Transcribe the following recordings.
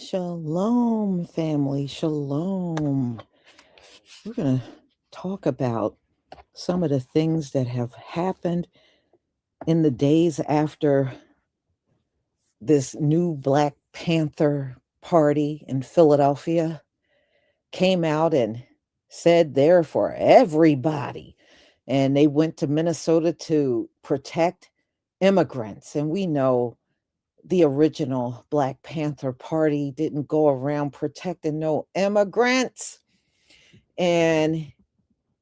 Shalom, family. Shalom. We're going to talk about some of the things that have happened in the days after this new Black Panther party in Philadelphia came out and said they're for everybody. And they went to Minnesota to protect immigrants. And we know the original Black Panther Party didn't go around protecting no immigrants. And,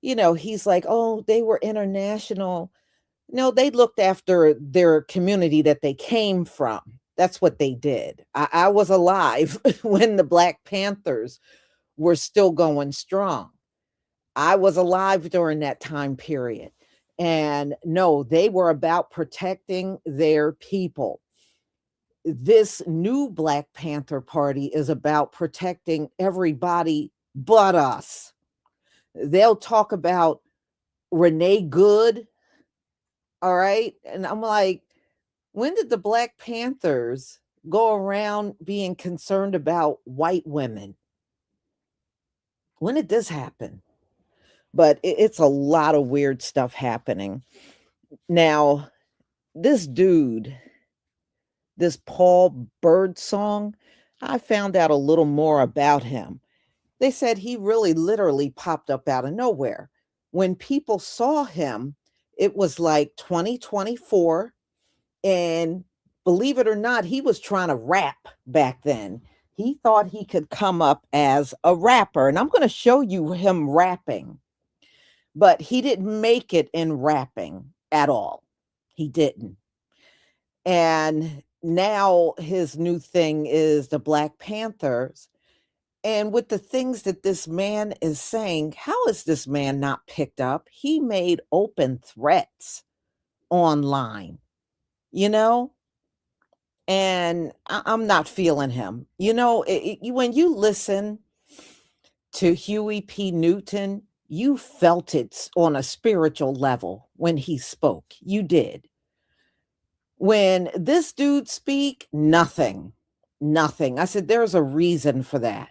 he's like, oh, they were international. No, they looked after their community that they came from. That's what they did. I was alive when the Black Panthers were still going strong. I was alive during that time period. And no, they were about protecting their people. This new Black Panther Party is about protecting everybody but us. They'll talk about Renee Good, all right? And I'm like, when did the Black Panthers go around being concerned about white women? When did this happen? But it's a lot of weird stuff happening. Now, this dude, this Paul Birdsong, I found out a little more about him. They said he really literally popped up out of nowhere. When people saw him, it was like 2024. And believe it or not, he was trying to rap back then. He thought he could come up as a rapper. And I'm going to show you him rapping. But he didn't make it in rapping at all. He didn't. And now his new thing is the Black Panthers. And with the things that this man is saying, how is this man not picked up? He made open threats online, you know? And I'm not feeling him. When you listen to Huey P. Newton, you felt it on a spiritual level when he spoke. You did. When this dude speak, nothing. Nothing. I said, there's a reason for that.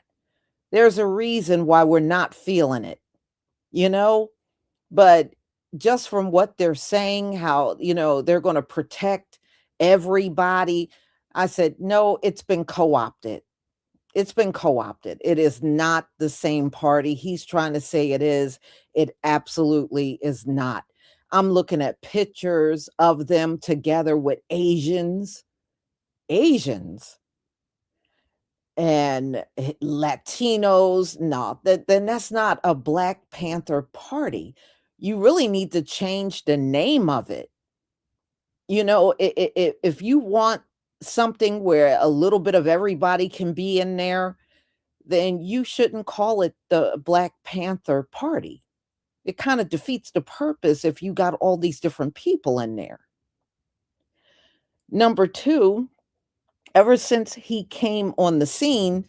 There's a reason why we're not feeling it, you know? But just from what they're saying, how, they're going to protect everybody, I said, no, it's been co opted. It's been co opted. It is not the same party. He's trying to say it is. It absolutely is not. I'm looking at pictures of them together with Asians and Latinos. No, then that's not a Black Panther Party. You really need to change the name of it. If you want something where a little bit of everybody can be in there, then you shouldn't call it the Black Panther Party. It kind of defeats the purpose if you got all these different people in there. Number two, ever since he came on the scene,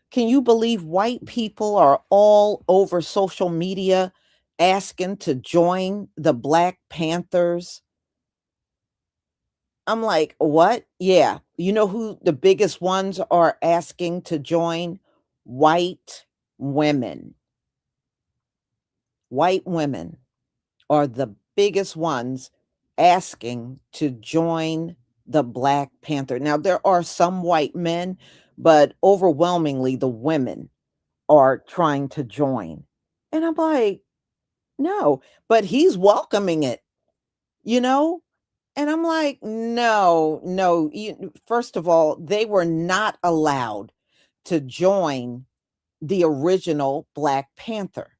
can you believe white people are all over social media asking to join the Black Panthers? I'm like, what? Yeah. You know who the biggest ones are asking to join? White women. White women are the biggest ones asking to join the Black Panther. Now, there are some white men, but overwhelmingly the women are trying to join. And I'm like, no, but he's welcoming it, you know? And I'm like, no, no. First of all, they were not allowed to join the original Black Panther.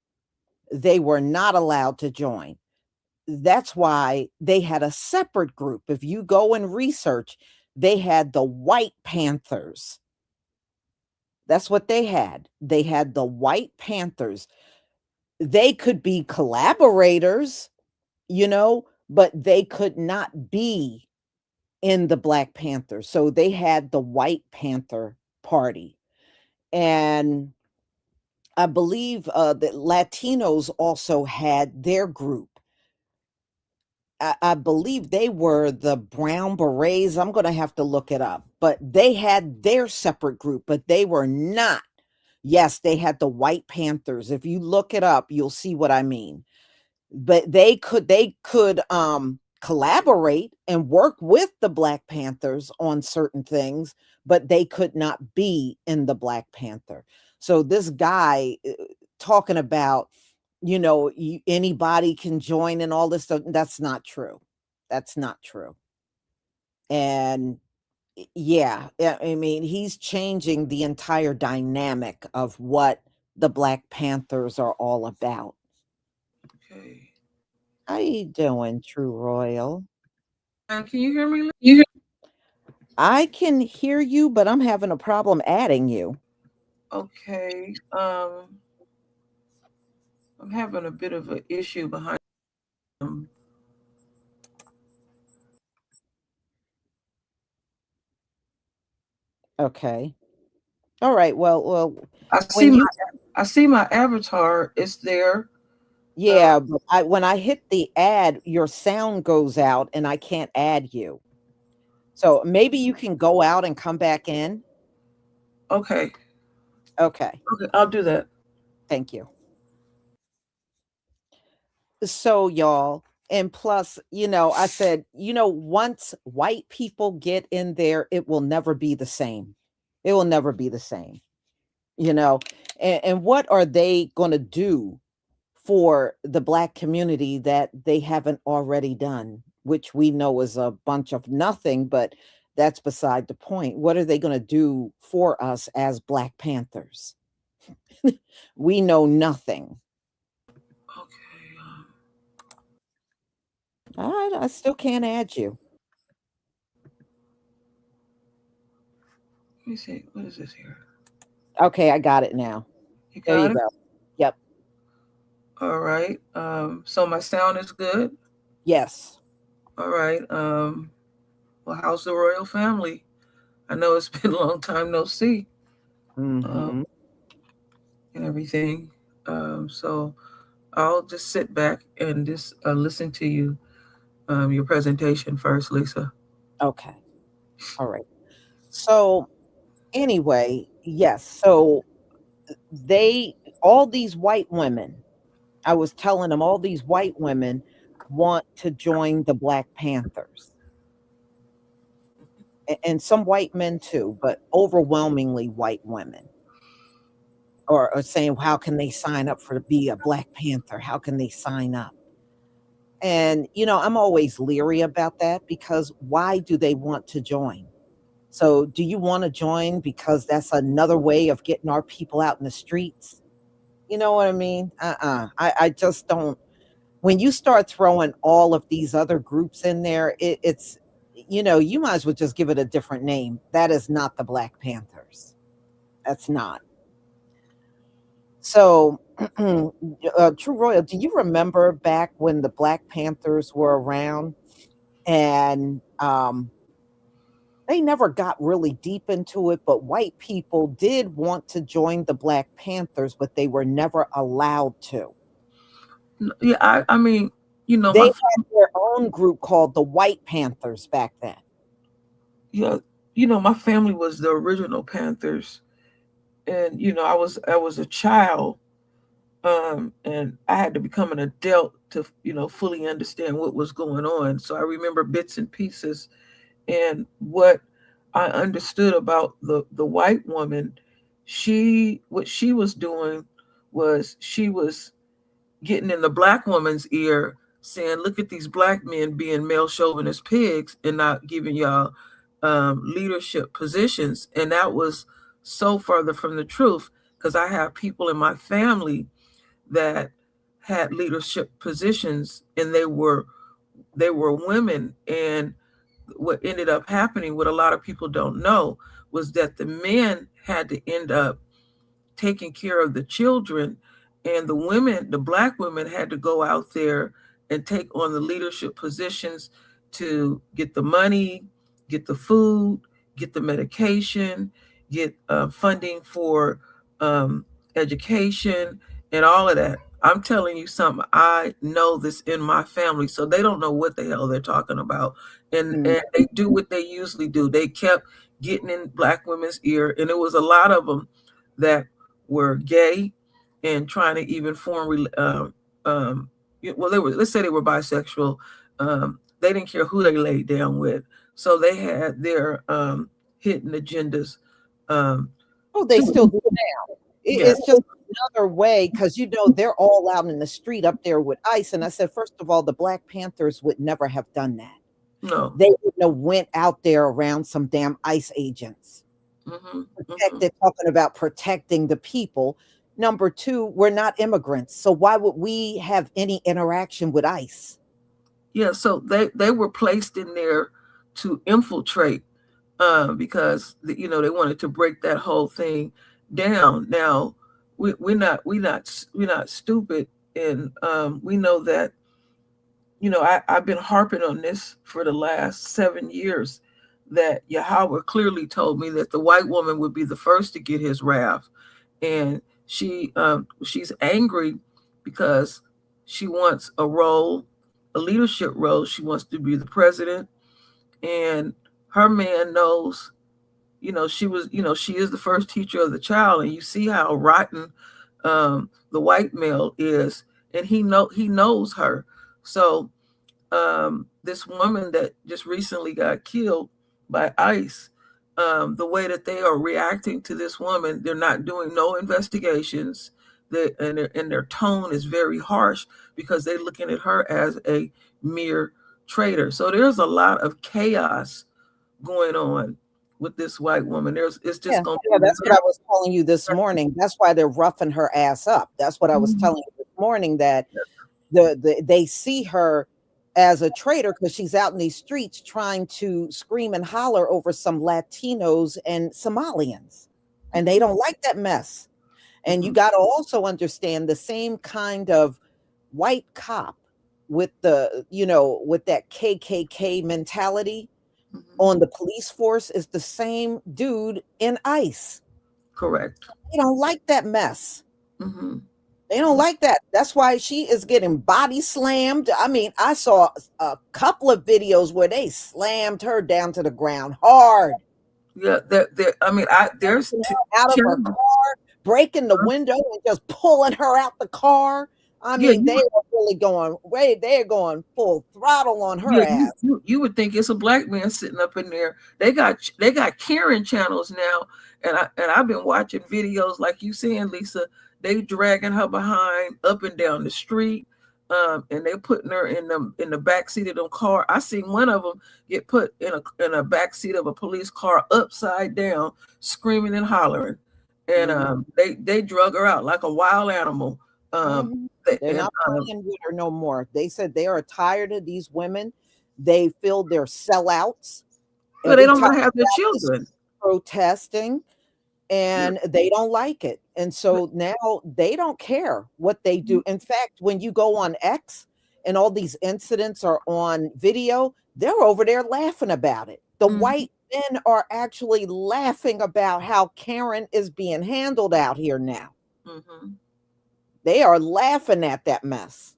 They were not allowed to join. That's why they had a separate group. If you go and research, they had the White Panthers. That's what they had. They had the White Panthers. They could be collaborators, but they could not be in the Black Panther. So they had the White Panther Party. And I believe that Latinos also had their group. I believe they were the Brown Berets. I'm going to have to look it up, but they had their separate group, but they were not. Yes, they had the White Panthers. If you look it up, you'll see what I mean. But they could collaborate and work with the Black Panthers on certain things, but they could not be in the Black Panther. So this guy talking about, anybody can join and all this stuff, that's not true. That's not true. And yeah, I mean, he's changing the entire dynamic of what the Black Panthers are all about. Okay. How you doing, True Royal? Can you hear me? You I can hear you, but I'm having a problem adding you. okay? I'm having a bit of an issue behind. Um, Okay. All right. Well, I see when my you I see my avatar. It's there. Uh, yeah, but when I hit the add, your sound goes out and I can't add you. So maybe you can go out and come back in. okay. Okay. Okay, I'll do that. Thank you. So y'all, and plus, I said, once white people get in there, it will never be the same. It will never be the same, you know. And what are they going to do for the Black community that they haven't already done, which we know is a bunch of nothing, but that's beside the point. What are they going to do for us as Black Panthers? We know nothing. Okay. I still can't add you. Let me see. What is this here? Okay, I got it now. You There you got it. go. Yep. All right. So my sound is good. Yes. All right. Well, how's the royal family? I know it's been a long time no see. Um, Hmm. and everything. So I'll just sit back and just listen to you, your presentation first, Lisa. Okay. All right. So anyway, yes. So they, all these white women, I was telling them all these white women want to join the Black Panthers, and some white men too, but overwhelmingly white women are saying, how can they sign up for to be a Black Panther? How can they sign up? And, I'm always leery about that because why do they want to join? So, do you want to join because that's another way of getting our people out in the streets? You know what I mean? I just don't. When you start throwing all of these other groups in there, you might as well just give it a different name. That is not the Black Panthers. That's not. So, True Royal, do you remember back when the Black Panthers were around and they never got really deep into it, but white people did want to join the Black Panthers, but they were never allowed to. Yeah, I mean, They my had their own group called the White Panthers back then. yeah, my family was the original Panthers, and I was a child, and I had to become an adult to fully understand what was going on. So I remember bits and pieces, and what I understood about the white woman, what she was doing was she was getting in the black woman's ear, saying, "Look at these black men being male chauvinist pigs and not giving y'all leadership positions," and that was so further from the truth because I have people in my family that had leadership positions, and they were women. And what ended up happening, what a lot of people don't know, was that the men had to end up taking care of the children, and the black women had to go out there and take on the leadership positions to get the money, get the food, get the medication, get funding for education, and all of that. I'm telling you something. I know this in my family, so they don't know what the hell they're talking about, Mm. and they do what they usually do. They kept getting in black women's ear, and it was a lot of them that were gay and trying to even form. Um, well, they were. Let's say they were bisexual. They didn't care who they laid down with, so they had their hidden agendas. Um, Oh, they to still do. yeah, It's just another way because they're all out in the street up there with ICE. And I said, first of all, the Black Panthers would never have done that. no. They wouldn't have went out there around some damn ICE agents. Hmm. Hmm. Protected, talking about protecting the people. Number two, we're not immigrants, so why would we have any interaction with ICE? Yeah, so they were placed in there to infiltrate, because they wanted to break that whole thing down. Now we're not stupid, and we know that. I've been harping on this for the last 7 years, that Yahweh clearly told me that the white woman would be the first to get his wrath, and she's angry because she wants a role, a leadership role. She wants to be the president, and her man knows. She is the first teacher of the child, and you see how rotten the white male is, and he knows her. So this woman that just recently got killed by ICE, the way that they are reacting to this woman, they're not doing no investigations. And their tone is very harsh because they're looking at her as a mere traitor. So there's a lot of chaos going on with this white woman. It's Yeah, just going yeah, to be that's what I was telling you this morning. That's why they're roughing her ass up. That's what I was very. telling you this morning, that they see her as a traitor because she's out in these streets trying to scream and holler over some Latinos and Somalians, and they don't like that mess. And you Mhm, got to also understand the same kind of white cop with with that KKK mentality mhm. on the police force is the same dude in ICE. Correct. They don't like that mess. Hmm. They don't like that. That's why she is getting body slammed. I mean, I saw a couple of videos where they slammed her down to the ground hard, Yeah, I mean, there's taking her out of her channels. car, breaking the window and just pulling her out the car. I Yeah, mean, they are really they're going full throttle on her yeah, you, ass. you you would think it's a black man sitting up in there. They got Karen channels now, and I've been watching videos like you saying, Lisa. They dragging her behind up and down the street, and they putting her in the back seat of the car. I seen one of them get put in a back seat of a police car upside down, screaming and hollering, and Mhm, they drug her out like a wild animal. Um, mhm. they, They're and not playing with her no more. They said they are tired of these women. They feel they're sellouts Well, they every don't time want to have their they're out in the children. street protesting, Yeah. and they don't like it. And so now they don't care what they do. In fact, when you go on X and all these incidents are on video, they're over there laughing about it. The Mhm, white men are actually laughing about how Karen is being handled out here now. mhm. They are laughing at that mess.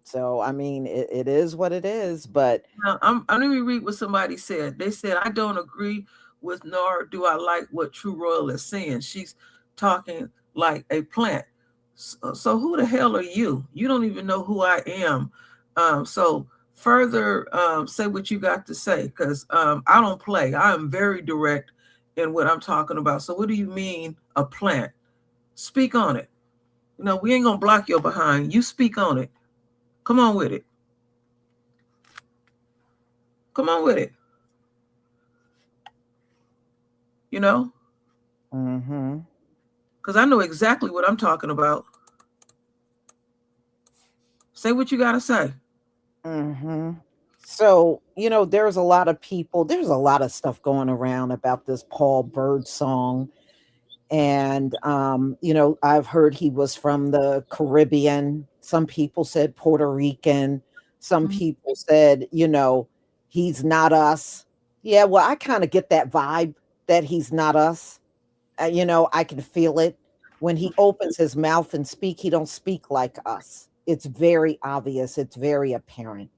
So, I mean, it is what it is. But Now, let me read what somebody said. They said, "I don't agree with, nor do I like what True Royal is saying. She's talking like a plant. So who the hell are you? You don't even know who I am. So further, say what you got to say, because I don't play. I am very direct in what I'm talking about. So what do you mean a plant? Speak on it. We ain't gonna block your behind. You speak on it. Come on with it. Come on with it. You know, mhm, because I know exactly what I'm talking about. Say what you gotta say. mhm. So, there's a lot of people, there's a lot of stuff going around about this Paul Bird song. And I've heard he was from the Caribbean. Some people said Puerto Rican. Some Mhm. people said, he's not us. Yeah, well, I kind of get that vibe that he's not us. I can feel it. When he opens his mouth and speak, he don't speak like us. It's very obvious. It's very apparent.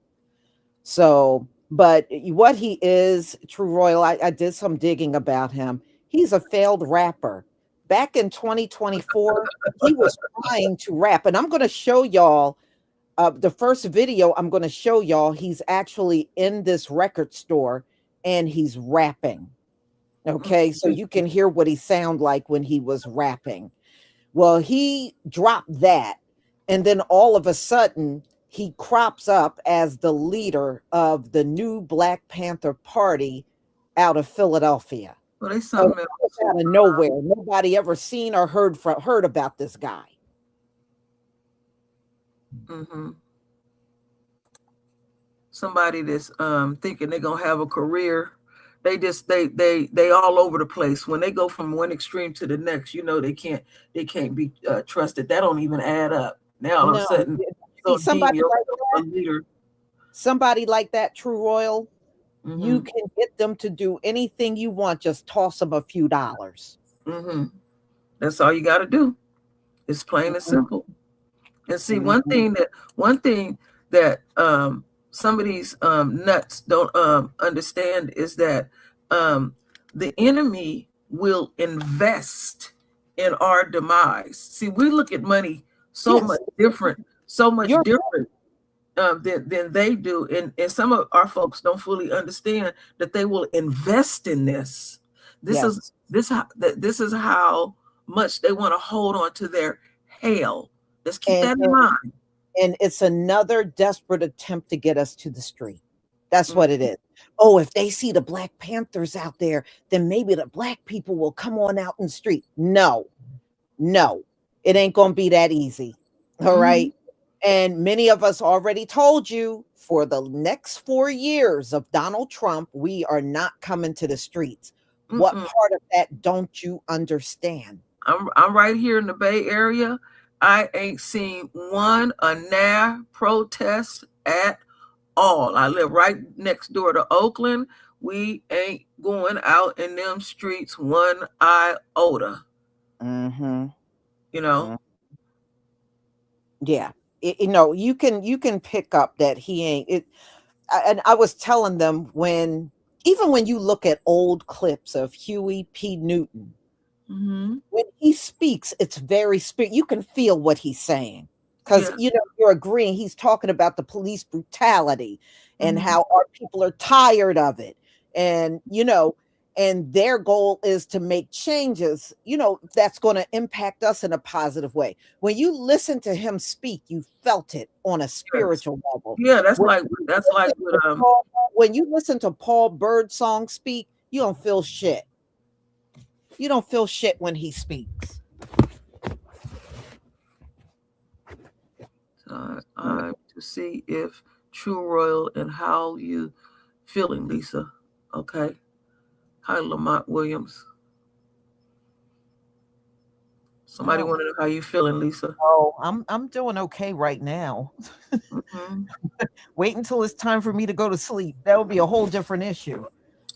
So, but what he is, True Royal, I did some digging about him. He's a failed rapper. Back in 2024, he was trying to rap. And I'm going to show y'all the first video I'm going to show y'all. He's actually in this record store and he's rapping. Okay. So you can hear what he sound like when he was rapping. Well, he dropped that. And then all of a sudden, he crops up as the leader of the new Black Panther Party out of Philadelphia. Well, they something else. Out of nowhere. Nobody ever seen or heard about this guy. Mm-hmm. Somebody that's thinking they're gonna have a career. They all over the place. When they go from one extreme to the next, they can't be trusted. That don't even add up. Now all of a sudden, somebody like that, a leader. Somebody like that, True Royal, mm-hmm. You can get them to do anything you want. Just toss them a few dollars. Mm-hmm. That's all you got to do. It's plain and simple. And see, one thing that some of these nuts don't understand is that the enemy will different. In our demise. See, we look at money so much different than they do, and some of our folks don't fully understand that they will invest in this. This is how much they want to hold on to their hell. Let's keep that in mind. And it's another desperate attempt to get us to the street. That's what it is. Oh, if they see the Black Panthers out there, then maybe the Black people will come on out in the street. No, it ain't going to be that easy. All right. And many of us already told you for the next 4 years of Donald Trump, we are not coming to the streets. What part of that don't you understand? I'm right here in the Bay Area. I ain't seen one NAR protest at all. I live right next door to Oakland. We ain't going out in them streets one iota. Mm-hmm. Yeah. You can pick up that he ain't it. And I was telling them even when you look at old clips of Huey P. Newton, when he speaks, it's very you can feel what he's saying. Because you're agreeing he's talking about the police brutality and how our people are tired of it. And and their goal is to make changes, that's going to impact us in a positive way. When you listen to him speak, you felt it on a spiritual level. Yeah, when you listen to Paul Birdsong speak, you don't feel shit. You don't feel shit when he speaks. To see if True Royal and how you feeling, Lisa. Okay. Hi, Lamont Williams. Somebody want to know how you feeling, Lisa. Oh, I'm doing okay right now. Wait until it's time for me to go to sleep. That would be a whole different issue.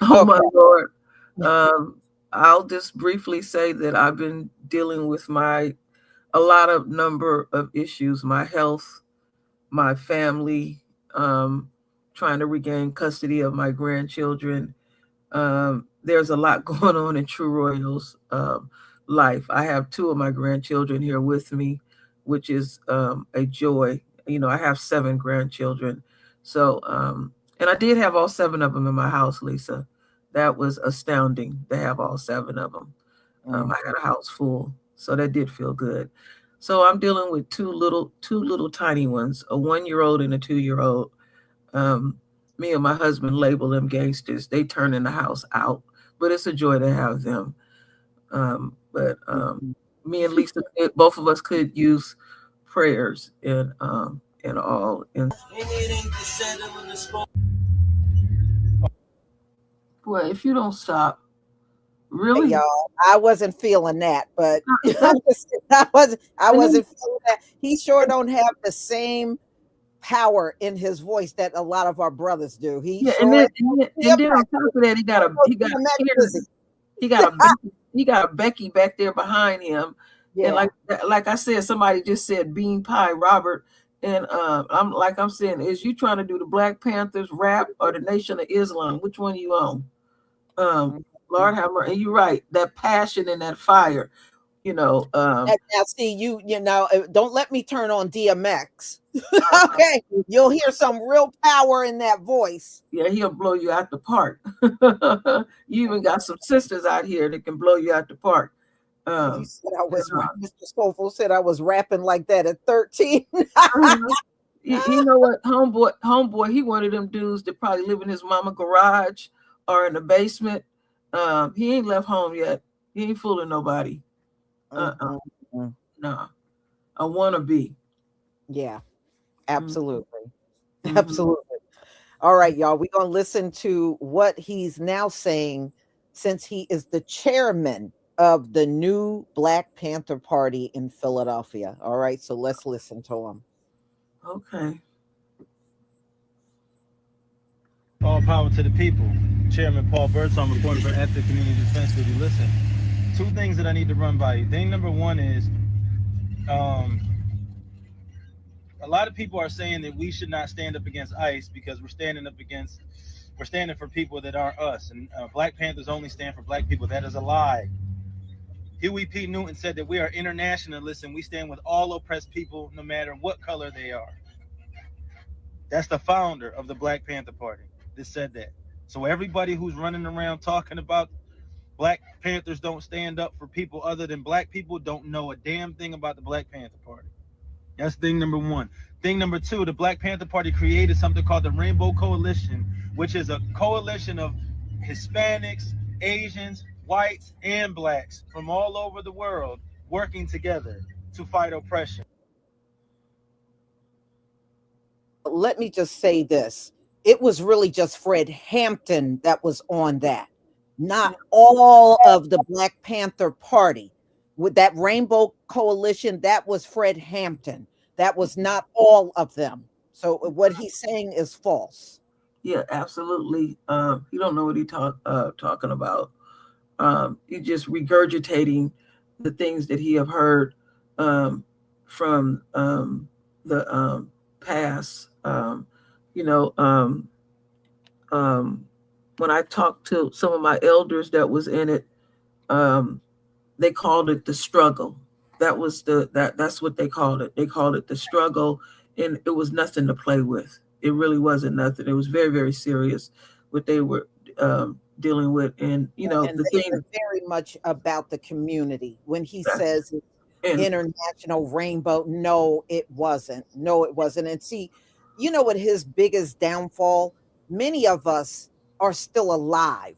Oh my Lord. I'll just briefly say that I've been dealing with a lot of number of issues, my health, my family, trying to regain custody of my grandchildren. There's a lot going on in True Royal's life. I have 2 of my grandchildren here with me, which is a joy. I have 7 grandchildren. So, and I did have all 7 of them in my house, Lisa. That was astounding to have all 7 of them. I had a house full, so that did feel good. So I'm dealing with two little tiny ones, a 1-year-old and a 2-year-old. Me and my husband label them gangsters. They turn in the house out, but it's a joy to have them. But me and Lisa, both of us could use prayers and all. Boy, if you don't stop, really, hey, y'all, I wasn't feeling that, but I wasn't feeling that. He sure don't have the same power in his voice that a lot of our brothers do. And then on top of that, he got a Becky back there behind him And Yeah. like I said, somebody just said bean pie, Robert. And I'm saying, is you trying to do the Black Panthers rap or the Nation of Islam? Which one you on? Um, Mhm. Lord have mercy. And you're right, that passion and that fire, you know. Now, see, you know, don't let me turn on DMX. Uh, Okay, you'll hear some real power in that voice. yeah, he'll blow you out the park. You even got some sisters out here that can blow you out the park. You said I And, was, Mr. Stoffel said I was rapping like that at 13. uh, you know what, homeboy, he one of them dudes that probably live in his mama garage or in the basement. He ain't left home yet. He ain't fooling nobody. Uh-uh. Mhm. Nah. I wanna be. Yeah, Mm-hmm. absolutely. Mm-hmm. Absolutely. All right, y'all. We're going to listen to what he's now saying since he is the chairman of the new Black Panther Party in Philadelphia. All right, so let's listen to him. Okay. All power to the people. Chairman Paul Birdsong, reporting for Ethnic Community Defense League. Listen, two things that I need to run by you. Thing number one is, um, a lot of people are saying that we should not stand up against ICE because we're standing for people that aren't us. And Black Panthers only stand for black people. That is a lie. Huey P. Newton said that we are internationalists and we stand with all oppressed people, no matter what color they are. That's the founder of the Black Panther Party that said that. So everybody who's running around talking about Black Panthers don't stand up for people other than black people don't know a damn thing about the Black Panther Party. That's thing number one. Thing number two, the Black Panther Party created something called the Rainbow Coalition, which is a coalition of Hispanics, Asians, whites, and blacks from all over the world working together to fight oppression. Let me just say this. It was really just Fred Hampton that was on that, not all of the Black Panther Party. With that Rainbow Coalition, that was Fred Hampton. That was not all of them. So what he's saying is false. Yeah, absolutely. He don't know what he talking about. He just regurgitating the things that he have heard um, from the past. You know, um, when I talked to some of my elders that was in it, um, they called it the struggle. That's what they called it. They called it the struggle, and it was nothing to play with. It really wasn't nothing. It was very, very serious what they were dealing with, and And the they thing. were very much about the community. When he That's says and international rainbow, no, it wasn't. No, it wasn't. And see, you know what his biggest downfall? Many of us are still alive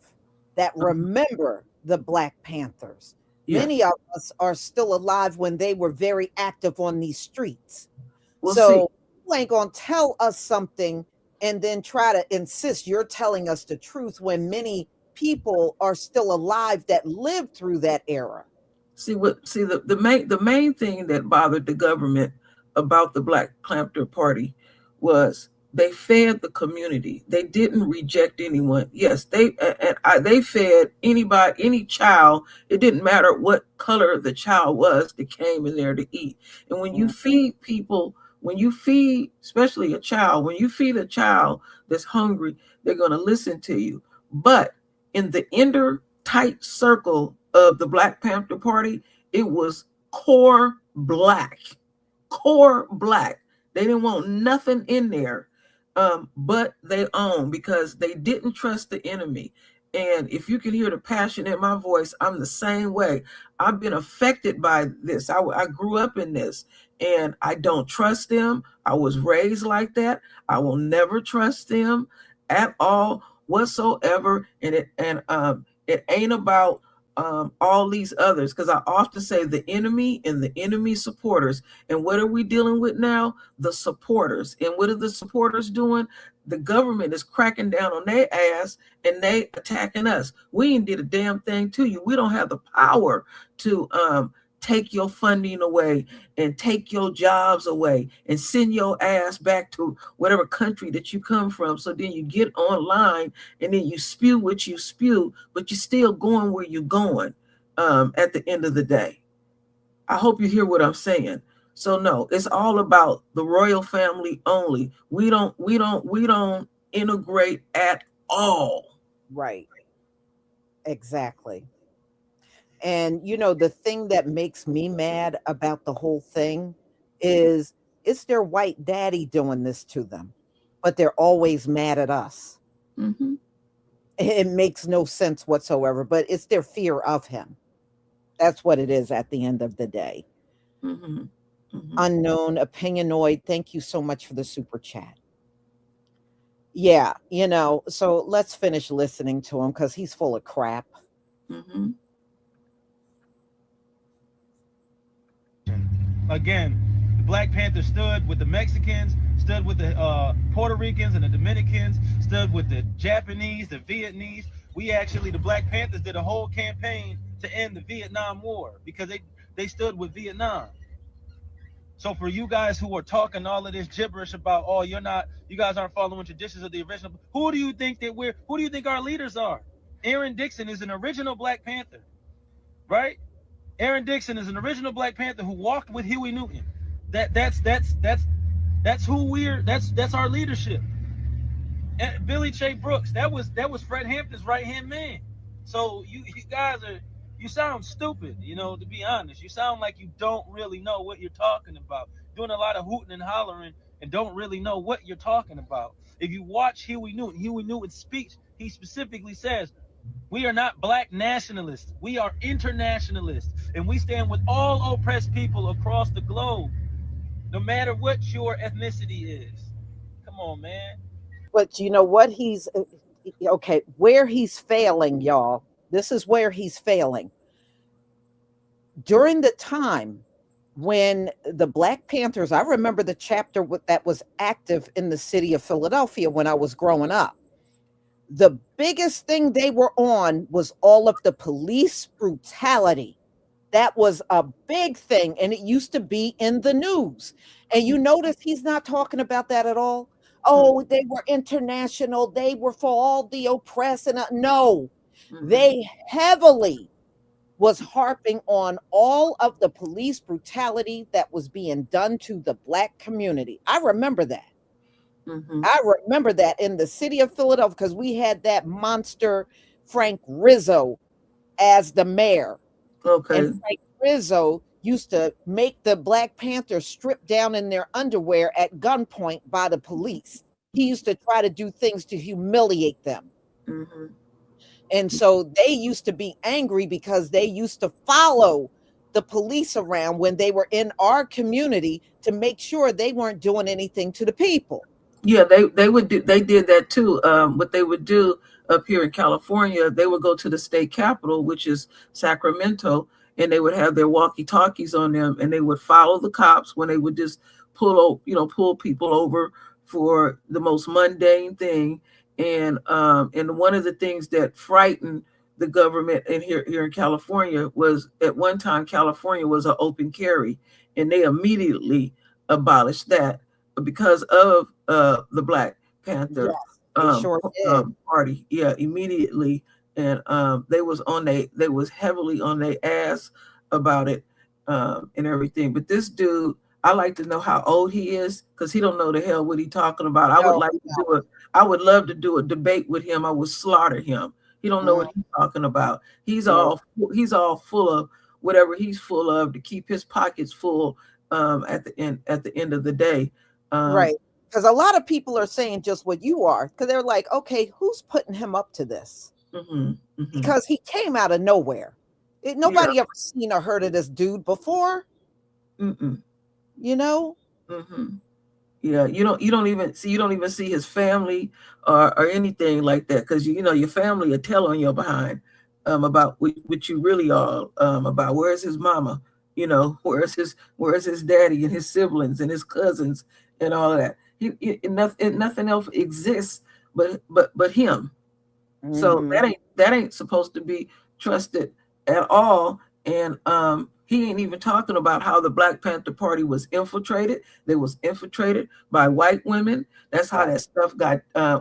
that remember the Black Panthers. Many yes. of us are still alive when they were very active on these streets. We'll see. So you ain't gonna tell us something and then try to insist you're telling us the truth when many people are still alive that lived through that era. See the main thing that bothered the government about the Black Panther Party was they fed the community. They didn't reject anyone. Yes, they fed any child. It didn't matter what color the child was that came in there to eat. And when you Mm, feed people, when you feed, especially a child, when you feed a child that's hungry, they're going to listen to you. But in the inner tight circle of the Black Panther Party, it was core black. They didn't want nothing in there but they own because they didn't trust the enemy. And if you can hear the passion in my voice, I'm the same way. I've been affected by this. I grew up in this and I don't trust them. I was raised like that. I will never trust them at all whatsoever. And it ain't about all these others because I often say the enemy and the enemy supporters. And what are we dealing with now? The supporters. And what are the supporters doing? The government is cracking down on their ass and they attacking us. We ain't did a damn thing to you. We don't have the power to take your funding away and take your jobs away and send your ass back to whatever country that you come from. So then you get online and then you spew what you spew, but you're still going where you're going at the end of the day. I hope you hear what I'm saying. So no, it's all about the royal family only. We don't integrate at all. Right. Exactly. And the thing that makes me mad about the whole thing is it's their white daddy doing this to them, but they're always mad at us. Mm-hmm. It makes no sense whatsoever, but it's their fear of him. That's what it is at the end of the day. Mm-hmm. Mm-hmm. Unknown opinionoid, thank you so much for the super chat. Yeah, so let's finish listening to him because he's full of crap. Mm-hmm. Again, the Black Panthers stood with the Mexicans, stood with the Puerto Ricans and the Dominicans, stood with the Japanese, the Vietnamese. The Black Panthers did a whole campaign to end the Vietnam War because they stood with Vietnam. So for you guys who are talking all of this gibberish about, oh, you guys aren't following traditions of the original, who do you think our leaders are? Aaron Dixon is an original Black Panther, right? Aaron Dixon is an original Black Panther who walked with Huey Newton. That's who that's our leadership. And Billy Che Brooks, that was Fred Hampton's right hand man. So you sound stupid, to be honest. You sound like you don't really know what you're talking about. Doing a lot of hooting and hollering and don't really know what you're talking about. If you watch Huey Newton's speech, he specifically says, we are not Black nationalists. We are internationalists. And we stand with all oppressed people across the globe, no matter what your ethnicity is. Come on, man. But you know what? Okay, where he's failing, y'all. This is where he's failing. During the time when the Black Panthers, I remember the chapter that was active in the city of Philadelphia when I was growing up. The biggest thing they were on was all of the police brutality. That was a big thing, and it used to be in the news. And you notice he's not talking about that at all. Oh, they were international. They were for all the oppressed. And no, Mm-hmm. they heavily was harping on all of the police brutality that was being done to the Black community. I remember that. Mm-hmm. I remember that in the city of Philadelphia because we had that monster Frank Rizzo as the mayor. And Okay. Frank Rizzo used to make the Black Panthers strip down in their underwear at gunpoint by the police. He used to try to do things to humiliate them. Mm-hmm. And so they used to be angry because they used to follow the police around when they were in our community to make sure they weren't doing anything to the people. Yeah, they did that too. What they would do up here in California, they would go to the state capital, which is Sacramento, and they would have their walkie talkies on them, and they would follow the cops when they would just pull people over for the most mundane thing. And one of the things that frightened the government in here in California was at one time California was an open carry, and they immediately abolished that because of the Black Panther Yes, they sure did. party. Yeah, immediately, and they was heavily on their ass about it and everything. But this dude, I like to know how old he is because he don't know the hell what he talking about. No, I would love to do a debate with him. I would slaughter him. He don't know mm, what he's talking about. no, He's all full of whatever he's full of to keep his pockets full at the end of the day. Um, right. Because a lot of people are saying just what you are, because they're like, okay, who's putting him up to this? mhm, mhm. Because he came out of nowhere. Yeah. Nobody ever seen or heard of this dude before, Mm-mm. you know? Mhm. Yeah, you don't even see his family or anything like that because your family will tell on your behind about what you really are about where's his mama, where's his daddy and his siblings and his cousins and all of that. Nothing else exists but him. So Hmm. that ain't supposed to be trusted at all. And he ain't even talking about how the Black Panther Party was infiltrated. They was infiltrated by white women. That's how Right. that stuff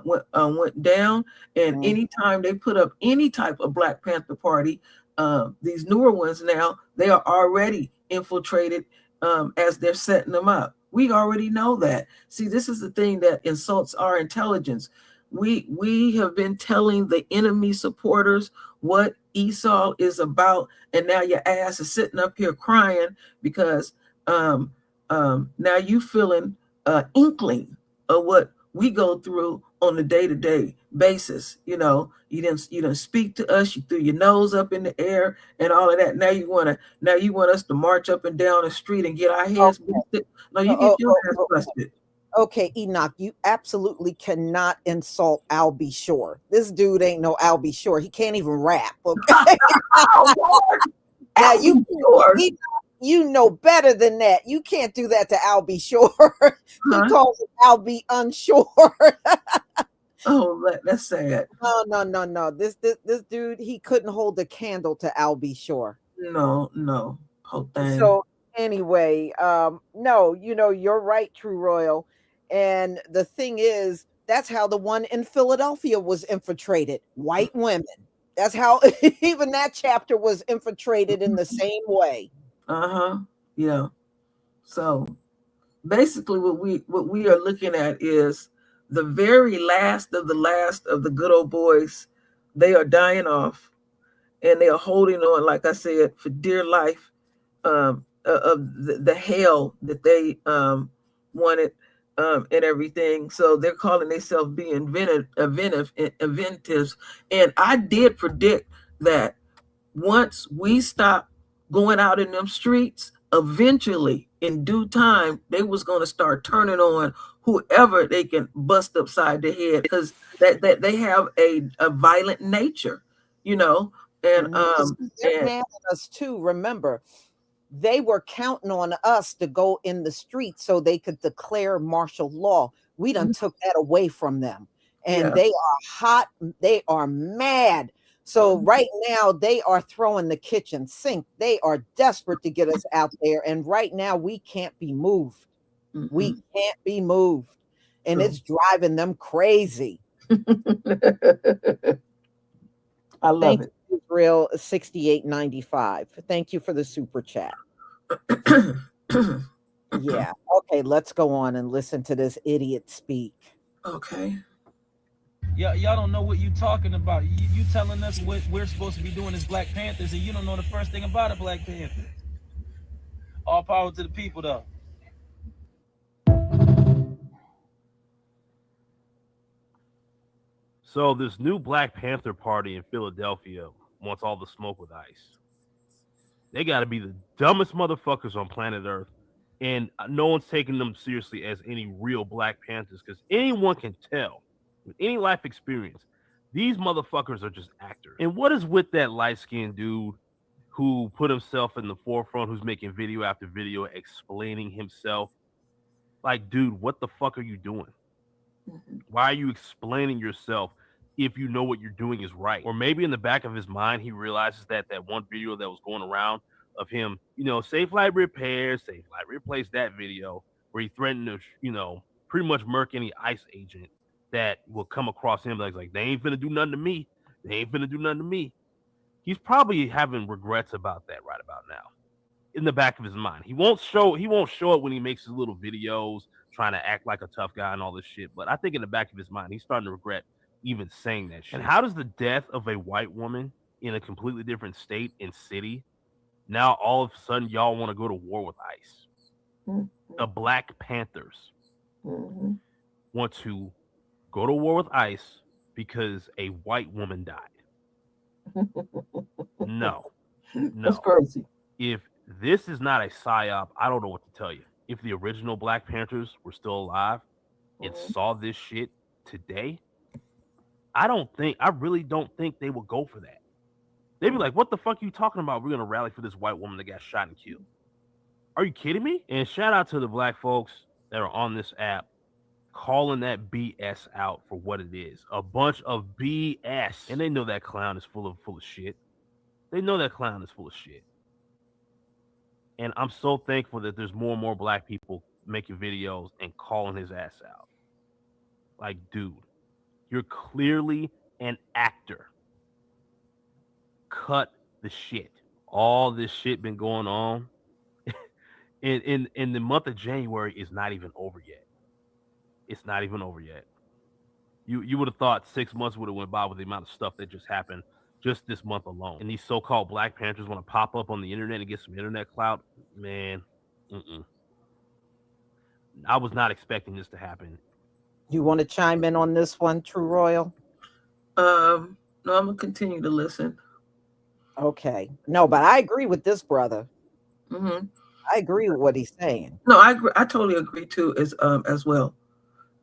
went down. And Mm, anytime they put up any type of Black Panther Party, these newer ones now, they are already infiltrated as they're setting them up. We already know that. See, this is the thing that insults our intelligence. We have been telling the enemy supporters what Esau is about, and now your ass is sitting up here crying because um, now you feeling inkling of what we go through on a day-to-day basis. You didn't speak to us, you threw your nose up in the air and all of that. Now you want us to march up and down the street and get our heads Okay. busted. No, you Oh, get your oh, ass oh, busted. okay, Enoch, you absolutely cannot insult Al B. Shore. This dude ain't no Al B. Shore. He can't even rap. Okay. Oh Lord, Now I'll be sure. he, you know better than that. You can't do that to Al B. Shore. He Huh? calls it Al B. Unsure. Oh, that's sad. No, no, no, no. This dude, he couldn't hold a candle to Al B. Shore. No, no, whole thing. So anyway, no, you're right, True Royal. And the thing is, that's how the one in Philadelphia was infiltrated. White women. That's how even that chapter was infiltrated in the same way. Uh-huh. Yeah. So basically what we are looking at is the very last of the good old boys. They are dying off, and they are holding on, like I said, for dear life, of the hell that they wanted, and everything. So they're calling themselves being inventives. And I did predict that once we stop going out in them streets, eventually, in due time, they was going to start turning on whoever they can bust upside the head, because that they have a violent nature, you know, and They're mad at us too. Remember, they were counting on us to go in the streets so they could declare martial law. We done took that away from them. And yeah. they are hot, they are mad. So Mhm. right now they are throwing the kitchen sink. They are desperate to get us out there. And right now we can't be moved. We Mhm. can't be moved. And True. it's driving them crazy. I love Thank it. you, Israel 6895. Thank you for the super chat. Yeah. Okay, let's go on and listen to this idiot speak. Okay. Y'all don't know what you talking about. You telling us what we're supposed to be doing as Black Panthers, and you don't know the first thing about a Black Panther. All power to the people, though. So this new Black Panther party in Philadelphia wants all the smoke with ICE. They got to be the dumbest motherfuckers on planet Earth, and no one's taking them seriously as any real Black Panthers, because anyone can tell with any life experience these motherfuckers are just actors. And what is with that light-skinned dude who put himself in the forefront, who's making video after video explaining himself? Like, dude, what the fuck are you doing? Mhm. Why are you explaining yourself if you know what you're doing is right? Or maybe in the back of his mind, he realizes that that one video that was going around of him, safe light repairs, safe light replace, that video where he threatened to, pretty much murk any ICE agent that will come across him. Like, they ain't finna do nothing to me. They ain't finna do nothing to me. He's probably having regrets about that right about now, in the back of his mind. He won't show it when he makes his little videos trying to act like a tough guy and all this shit. But I think in the back of his mind, he's starting to regret even saying that shit. And how does the death of a white woman in a completely different state and city, now all of a sudden y'all want to go to war with ICE? Mhm. The Black Panthers Mhm. want to go to war with ICE because a white woman died. No, That's no. crazy. If this is not a psyop, I don't know what to tell you. If the original Black Panthers were still alive and Mhm. saw this shit today, I really don't think they would go for that. They'd be like, what the fuck are you talking about? We're going to rally for this white woman that got shot and killed. Are you kidding me? And shout out to the black folks that are on this app calling that BS out for what it is. A bunch of BS. And they know that clown is full of shit. They know that clown is full of shit. And I'm so thankful that there's more and more black people making videos and calling his ass out. Like, dude, you're clearly an actor. Cut the shit. All this shit been going on. In the month of January is not even over yet. It's not even over yet. You would have thought 6 months would have went by with the amount of stuff that just happened just this month alone. And these so-called Black Panthers want to pop up on the internet and get some internet clout. Man, I was not expecting this to happen. You want to chime in on this one, True Royal? No, I'm gonna continue to listen. Okay. No, but I agree with this brother. Mm-hmm. I agree with what he's saying. No, I agree. I totally agree too, as well.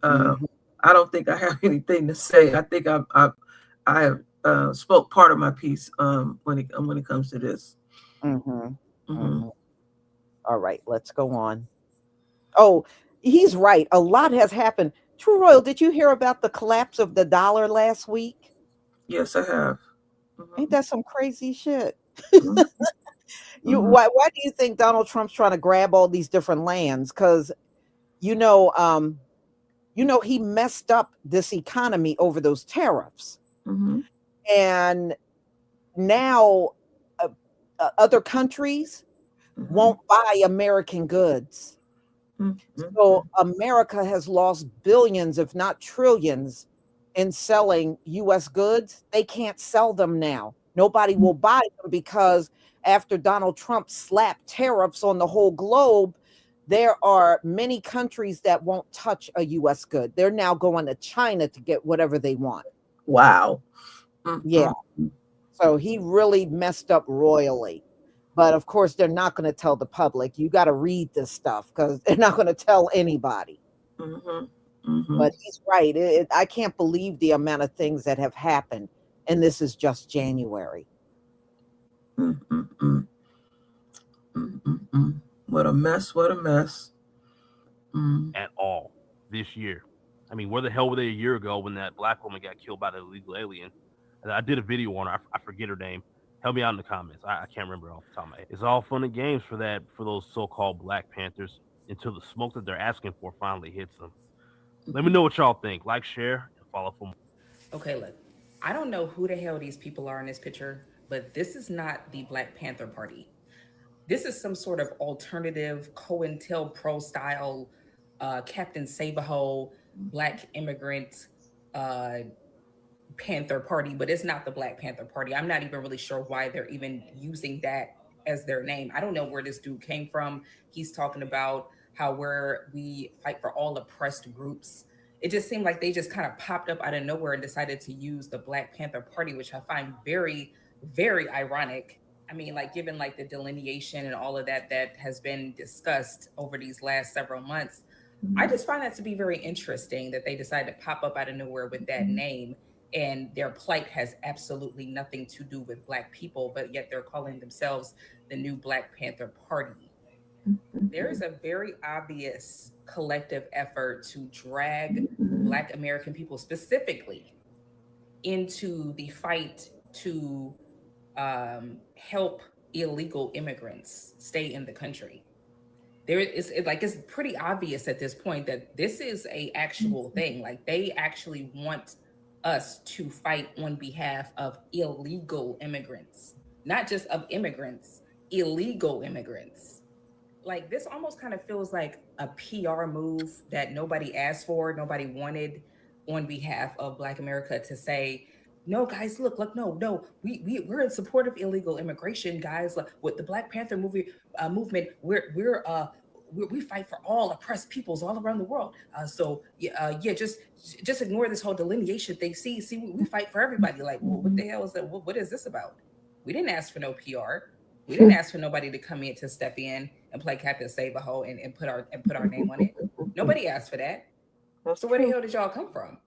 Mhm. I don't think I have anything to say. I think I have spoke part of my piece when it comes to this. Mhm. Mm-hmm. Mhm. All right, let's go on. Oh, he's right. A lot has happened. True Royal, did you hear about the collapse of the dollar last week? Yes, I have. Mm-hmm. Ain't that some crazy shit? Mm-hmm. Why do you think Donald Trump's trying to grab all these different lands? Because you know, he messed up this economy over those tariffs. Mm-hmm. And now other countries Mm-hmm. won't buy American goods. Mm-hmm. So America has lost billions, if not trillions, in selling US goods. They can't sell them now. Nobody will buy them because after Donald Trump slapped tariffs on the whole globe, there are many countries that won't touch a US good. They're now going to China to get whatever they want. Wow. Mm-hmm. Yeah. So he really messed up royally. But of course, they're not going to tell the public. You got to read this stuff because they're not going to tell anybody. Mm-hmm. Mm-hmm. But he's right. I can't believe the amount of things that have happened. And this is just January. Mm-hmm. Mm-hmm. What a mess. What a mess. At all this year. I mean, where the hell were they a year ago when that black woman got killed by the illegal alien? And I did a video on her. I forget her name. Help me out in the comments. I can't remember off the top of my head. It's all fun and games for those so-called Black Panthers until the smoke that they're asking for finally hits them. Let me know what y'all think. Like, share, and follow for more. Okay, look, I don't know who the hell these people are in this picture, but this is not the Black Panther Party. This is some sort of alternative COINTELPRO style Captain Save-A-Ho Black immigrant Panther Party, but it's not the Black Panther Party. I'm not even really sure why they're even using that as their name. I don't know where this dude came from. He's talking about how we fight for all oppressed groups. It just seemed like they just kind of popped up out of nowhere and decided to use the Black Panther Party, which I find very, very ironic. I mean, like given like the delineation and all of that has been discussed over these last several months, I just find that to be very interesting that they decided to pop up out of nowhere with that name. And their plight has absolutely nothing to do with Black people, but yet they're calling themselves the new Black Panther Party. There is a very obvious collective effort to drag Black American people specifically into the fight to help illegal immigrants stay in the country. It's pretty obvious at this point that this is a actual thing. Like they actually want us to fight on behalf of illegal immigrants, not just of immigrants, illegal immigrants. Like this almost kind of feels like a PR move that nobody asked for, nobody wanted on behalf of Black America to say, no, guys, look, no, we're in support of illegal immigration, guys. Like with the Black Panther movement, we fight for all oppressed peoples all around the world. Just ignore this whole delineation thing. See, we fight for everybody. Like, well, what the hell is that? What is this about? We didn't ask for no PR. We didn't ask for nobody to come in to step in and play Captain Save-A-Ho and put our name on it. Nobody asked for that. So where the hell did y'all come from?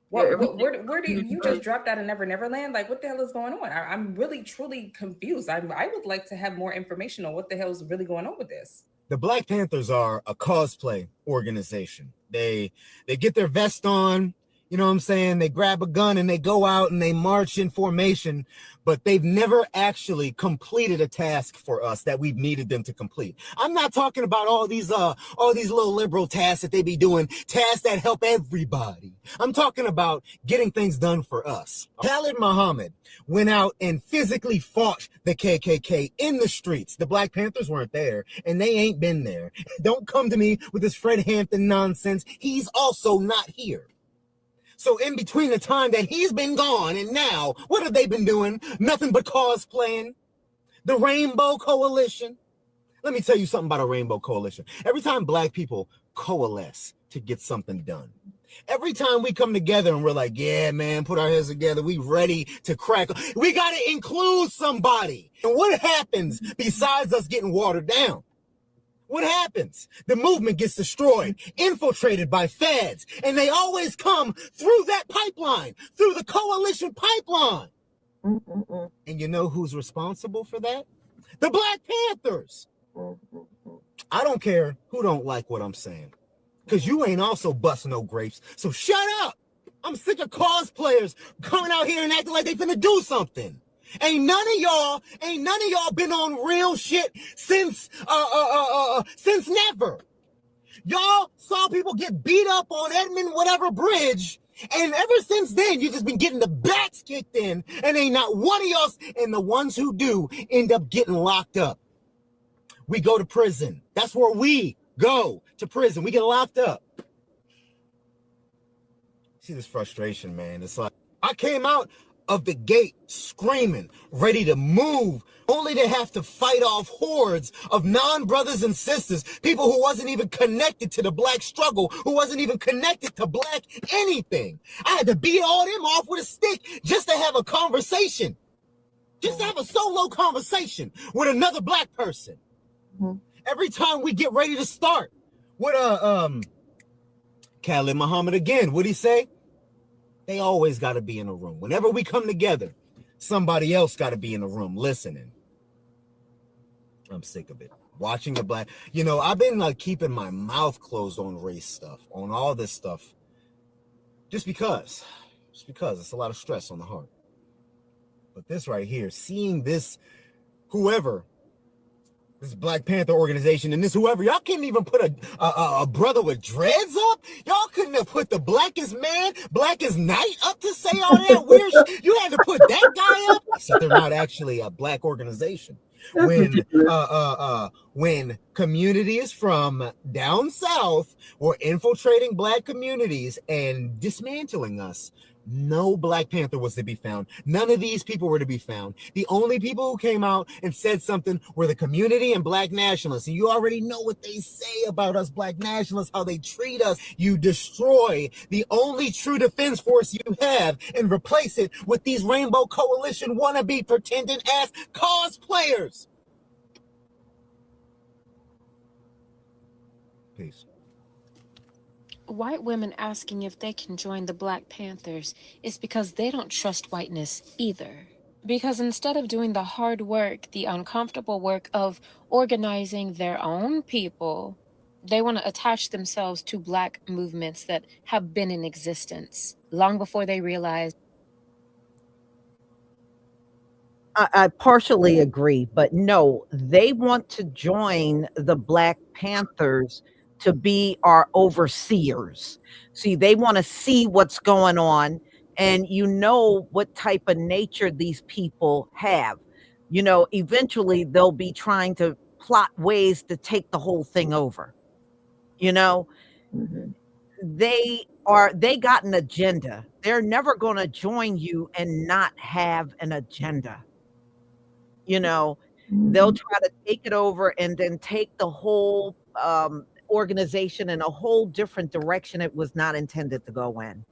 Where do you just dropped out of Never Land? Like, what the hell is going on? I'm really, truly confused. I would like to have more information on what the hell is really going on with this. The Black Panthers are a cosplay organization. They get their vest on, You know what I'm saying? They grab a gun and they go out and they march in formation, but they've never actually completed a task for us that we've needed them to complete. I'm not talking about all these little liberal tasks that they be doing, tasks that help everybody. I'm talking about getting things done for us. Khalid Muhammad went out and physically fought the KKK in the streets. The Black Panthers weren't there, and they ain't been there. Don't come to me with this Fred Hampton nonsense. He's also not here. So in between the time that he's been gone and now, what have they been doing? Nothing but cosplaying. The Rainbow Coalition. Let me tell you something about a Rainbow Coalition. Every time Black people coalesce to get something done, every time we come together and we're like, yeah, man, put our heads together, we ready to crack, we got to include somebody. And what happens besides us getting watered down? What happens? The movement gets destroyed, infiltrated by feds, and they always come through that pipeline, through the coalition pipeline. And you know who's responsible for that? The Black Panthers. I don't care who don't like what I'm saying, because you ain't also busting no grapes, so shut up. I'm sick of cosplayers coming out here and acting like they finna do something. Ain't none of y'all been on real shit since never. Y'all saw people get beat up on Edmund whatever bridge, and ever since then you just been getting the backs kicked in, and ain't not one of y'all, and the ones who do end up getting locked up. We go to prison. That's where we go, to prison. We get locked up. See this frustration, man. It's like I came out of the gate screaming, ready to move, only to have to fight off hordes of non-brothers and sisters, people who wasn't even connected to the Black struggle, who wasn't even connected to Black anything. I had to beat all them off with a stick just to have a conversation, just to have a solo conversation with another Black person. Every time we get ready to start with Khalid Muhammad again, what'd he say? They always got to be in a room. Whenever we come together, somebody else got to be in the room listening. I'm sick of it. Watching the Black, I've been like keeping my mouth closed on race stuff, on all this stuff, just because it's a lot of stress on the heart. But this right here, seeing this, this Black Panther organization and this whoever, y'all couldn't even put a brother with dreads up. Y'all couldn't have put the blackest man, blackest knight up to say all that weird shit. You had to put that guy up. Except they're not actually a Black organization. When communities from down south were infiltrating Black communities and dismantling us, no Black Panther was to be found. None of these people were to be found. The only people who came out and said something were the community and Black nationalists. And you already know what they say about us Black nationalists, how they treat us. You destroy the only true defense force you have and replace it with these Rainbow Coalition wannabe pretending ass cosplayers. Peace. White women asking if they can join the Black Panthers is because they don't trust whiteness either. Because instead of doing the hard work, the uncomfortable work of organizing their own people, they want to attach themselves to Black movements that have been in existence long before they realize. I partially agree, but no, they want to join the Black Panthers to be our overseers. See, they want to see what's going on, and what type of nature these people have. Eventually they'll be trying to plot ways to take the whole thing over. They got an agenda. They're never going to join you and not have an agenda. They'll try to take it over and then take the whole organization in a whole different direction it was not intended to go in.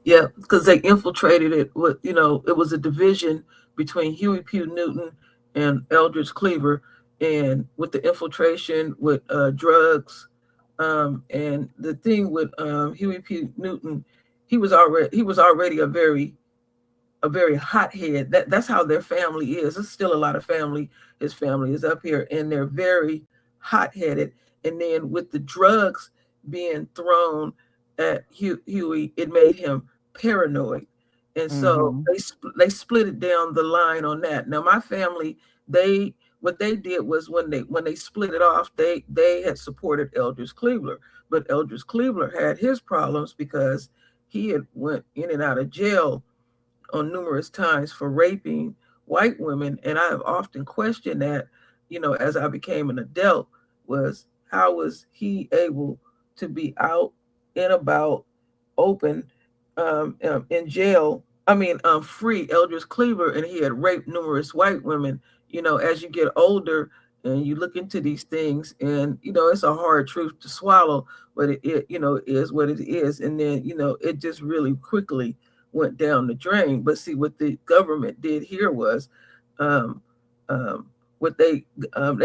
Yeah, because they infiltrated it with, it was a division between Huey P. Newton and Eldridge Cleaver, and with the infiltration with drugs, and the thing with Huey P. Newton, he was already a very hothead. That's how their family is. There's still a lot of family. His family is up here, and they're very hot-headed. And then with the drugs being thrown at Huey, it made him paranoid, and so Mhm. they split it down the line on that. Now my family, they what they did was when they split it off, they had supported Eldridge Cleaver, but Eldridge Cleaver had his problems because he had went in and out of jail on numerous times for raping white women, and I have often questioned that, as I became an adult, was how was he able to be out and about, open, in jail? I mean, free Eldridge Cleaver, and he had raped numerous white women. As you get older and you look into these things, and it's a hard truth to swallow, but it is what it is. And then it just really quickly went down the drain. But see, what the government did here was, um, um, what they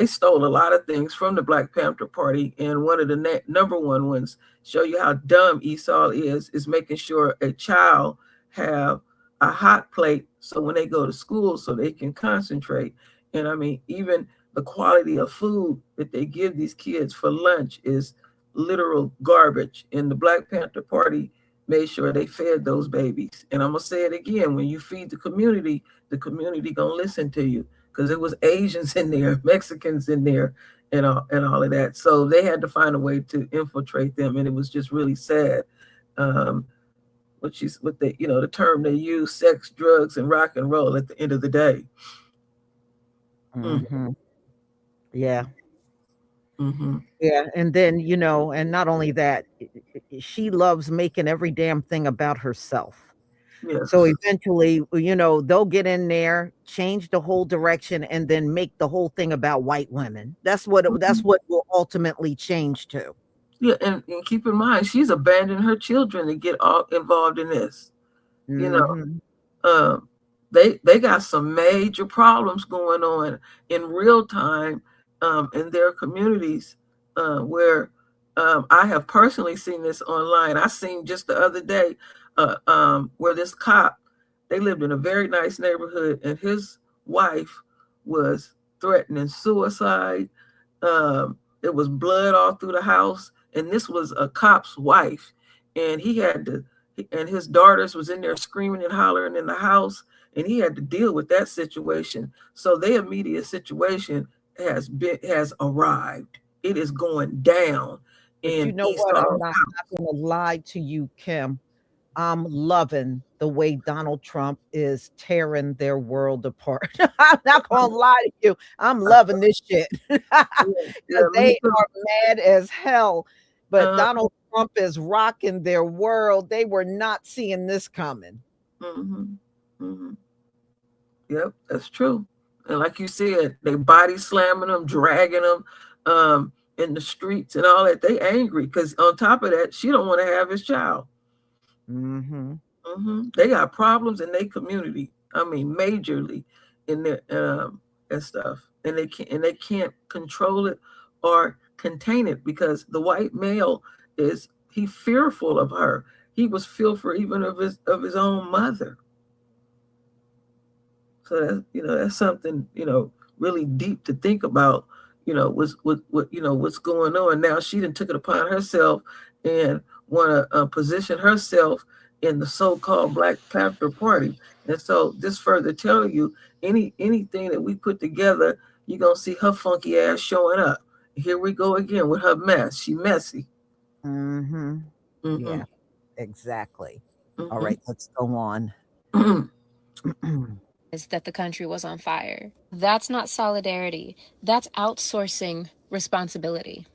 stole a lot of things from the Black Panther Party, and one of the number one ones, show you how dumb Esau is making sure a child have a hot plate so when they go to school so they can concentrate. And I mean, even the quality of food that they give these kids for lunch is literal garbage. And the Black Panther Party made sure they fed those babies. And I'm gonna say it again: when you feed the community gonna listen to you, because it was Asians in there, Mexicans in there, and all of that. So they had to find a way to infiltrate them, and it was just really sad. Um, what they the term they use: sex, drugs, and rock and roll. At the end of the day. Mhm. Yeah. Mm-hmm. Yeah, and then, and not only that, she loves making every damn thing about herself. So Yes. eventually, they'll get in there, change the whole direction, and then make the whole thing about white women. That's what will ultimately change to. Yeah, and keep in mind, she's abandoned her children to get all involved in this. You know, Mhm. um, they got some major problems going on in real time, in their communities, where, I have personally seen this online. I seen just the other day, where this cop, they lived in a very nice neighborhood, and his wife was threatening suicide. There was blood all through the house, and this was a cop's wife, and he had to, and his daughters was in there screaming and hollering in the house, and he had to deal with that situation. So their immediate situation has arrived. It is going down But you in know what? I'm Esau's not house. gonna lie to you, Kim. I'm loving the way Donald Trump is tearing their world apart. I'm not gonna lie to you. I'm loving this shit Yeah, because yeah, me they too. are mad as hell. But Uh, Donald Trump is rocking their world. They were not seeing this coming. hmm hmm Yep, that's true. And like you said, they body slamming them, dragging them, in the streets and all that. They angry because on top of that, she don't want to have his child. Mhm. They got problems in their community. I mean, majorly in their, and stuff, and they can't control it or contain it because the white male is he fearful of her. He was fearful even of his own mother. So that's something really deep to think about. What's going on now. She done took it upon herself and want to, position herself in the so-called Black Panther Party. And so this further tell you anything that we put together, you're gonna see her funky ass showing up. Here we go again with her mess. She messy. Mhm. Mm-hmm. Yeah, exactly. All Mm-hmm. right, let's go on. Is that the country was on fire. That's not solidarity. That's outsourcing responsibility.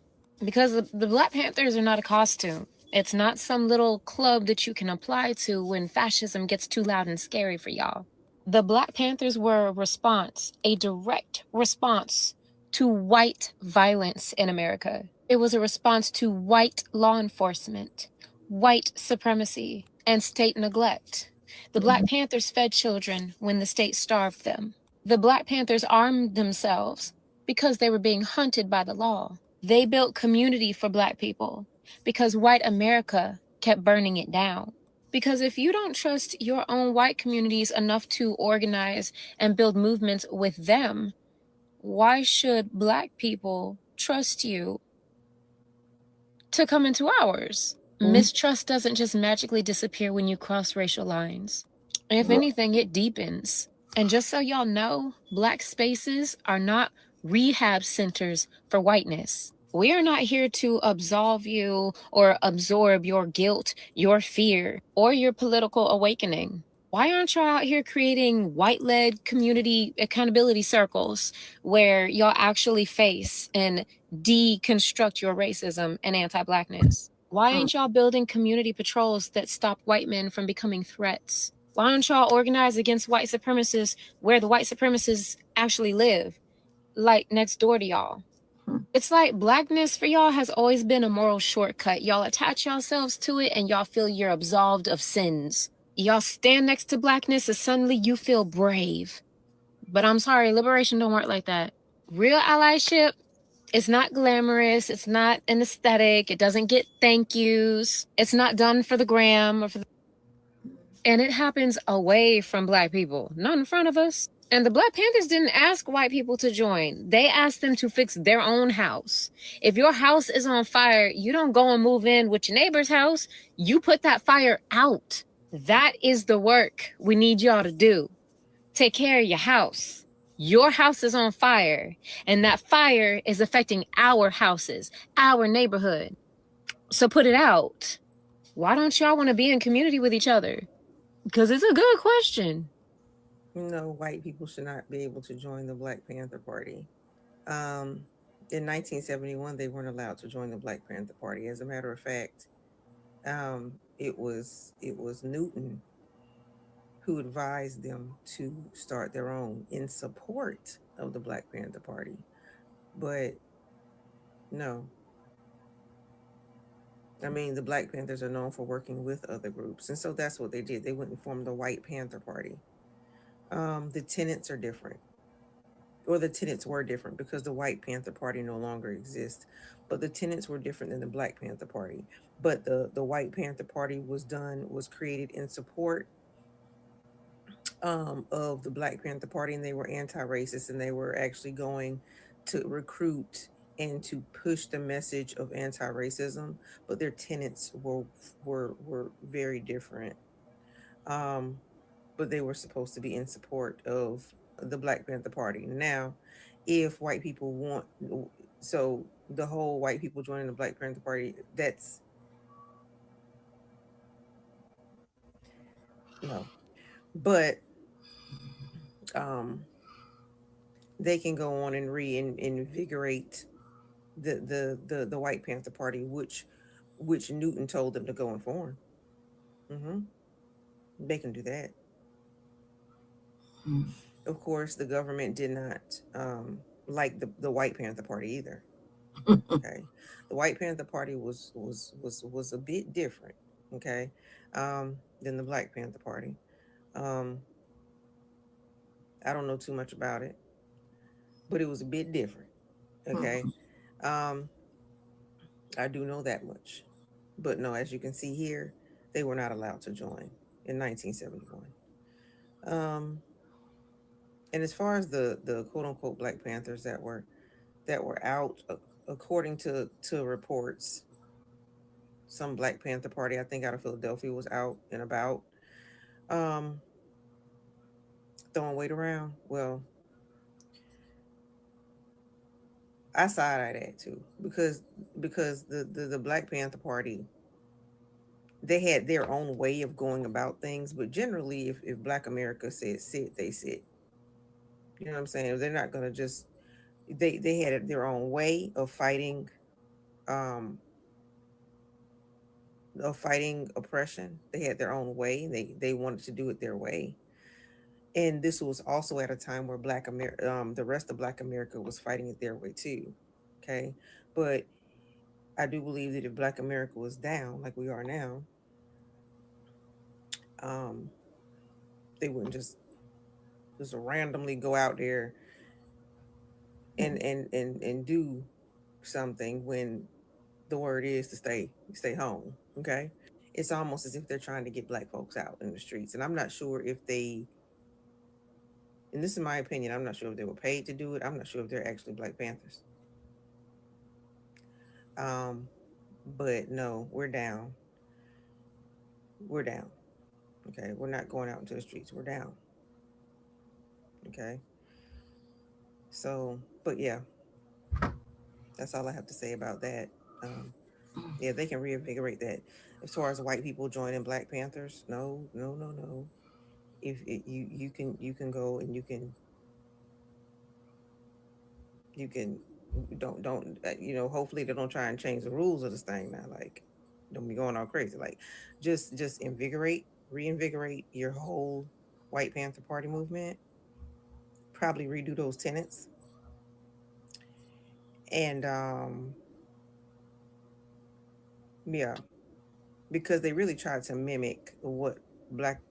Because the Black Panthers are not a costume. It's not some little club that you can apply to when fascism gets too loud and scary for y'all. The Black Panthers were a response, a direct response to white violence in America. It was a response to white law enforcement, white supremacy, and state neglect. The Black Panthers fed children when the state starved them. The Black Panthers armed themselves because they were being hunted by the law. They built community for Black people because white America kept burning it down. Because if you don't trust your own white communities enough to organize and build movements with them, why should Black people trust you to come into ours? Mistrust doesn't just magically disappear when you cross racial lines. If anything, it deepens. And just so y'all know, Black spaces are not rehab centers for whiteness. We are not here to absolve you or absorb your guilt, your fear, or your political awakening. Why aren't y'all out here creating white led community accountability circles where y'all actually face and deconstruct your racism and anti Blackness? Why ain't y'all building community patrols that stop white men from becoming threats? Why don't y'all organize against white supremacists where the white supremacists actually live, like next door to y'all? It's like Blackness for y'all has always been a moral shortcut. Y'all attach yourselves to it and y'all feel you're absolved of sins. Y'all stand next to Blackness and suddenly you feel brave. But I'm sorry, liberation don't work like that. Real allyship, it's not glamorous, it's not an aesthetic, it doesn't get thank yous, it's not done for the gram or for the... And it happens away from Black people, not in front of us. And the Black Panthers didn't ask white people to join. They asked them to fix their own house. If your house is on fire, you don't go and move in with your neighbor's house. You put that fire out. That is the work we need y'all to do. Take care of your house. Your house is on fire, and that fire is affecting our houses, our neighborhood. So put it out. Why don't y'all want to be in community with each other? Because it's a good question. No, white people should not be able to join the Black Panther Party. In 1971, they weren't allowed to join the Black Panther Party. As a matter of fact, it was Newton who advised them to start their own in support of the Black Panther Party. But no, I mean, the Black Panthers are known for working with other groups. And so that's what they did. They went and formed the White Panther Party. The tenets are different, or the tenets were different because the White Panther Party no longer exists. But the tenets were different than the Black Panther Party. But the White Panther Party was created in support of the Black Panther Party, and they were anti-racist, and they were actually going to recruit and to push the message of anti-racism, but their tenets were very different. Um, but they were supposed to be in support of the Black Panther Party. Now, if white people want, so the whole white people joining the Black Panther Party, that's no. But um, they can go on and reinvigorate the White Panther Party, which Newton told them to go and form. Hmm. They can do that. Of course, the government did not like the White Panther Party either. Okay, the White Panther Party was a bit different. Okay, than the Black Panther Party. Um, I don't know too much about it, but it was a bit different. Okay, um, I do know that much. But no, as you can see here, they were not allowed to join in 1971. Um, and as far as the quote unquote Black Panthers that were out, according to reports, some Black Panther Party, I think out of Philadelphia, was out and about, um, throwing weight around. Well, I side eye that too because the Black Panther Party, they had their own way of going about things, but generally, if Black America said sit, they sit. You know what I'm saying? They're not gonna just they had their own way um of fighting oppression. They had their own way. They wanted to do it their way. And this was also at a time where the rest of Black America was fighting it their way too. Okay, but I do believe that if Black America was down like we are now, um, they wouldn't just randomly go out there and do something when the word is to stay home. Okay, it's almost as if they're trying to get Black folks out in the streets, and I'm not sure if they. And this is my opinion. I'm not sure if they were paid to do it. I'm not sure if they're actually Black Panthers. Um, but no, we're down. we're down. Okay, we're not going out into the streets. We're down. Okay. So, but yeah, that's all I have to say about that. Yeah, they can reinvigorate that. As far as white people joining Black Panthers, no, no, no, no. If it, you can go and you can don't hopefully they don't try and change the rules of this thing now. Like, don't be going all crazy. Like, just reinvigorate your whole White Panther Party movement. Probably redo those tenets and yeah, because they really tried to mimic what Black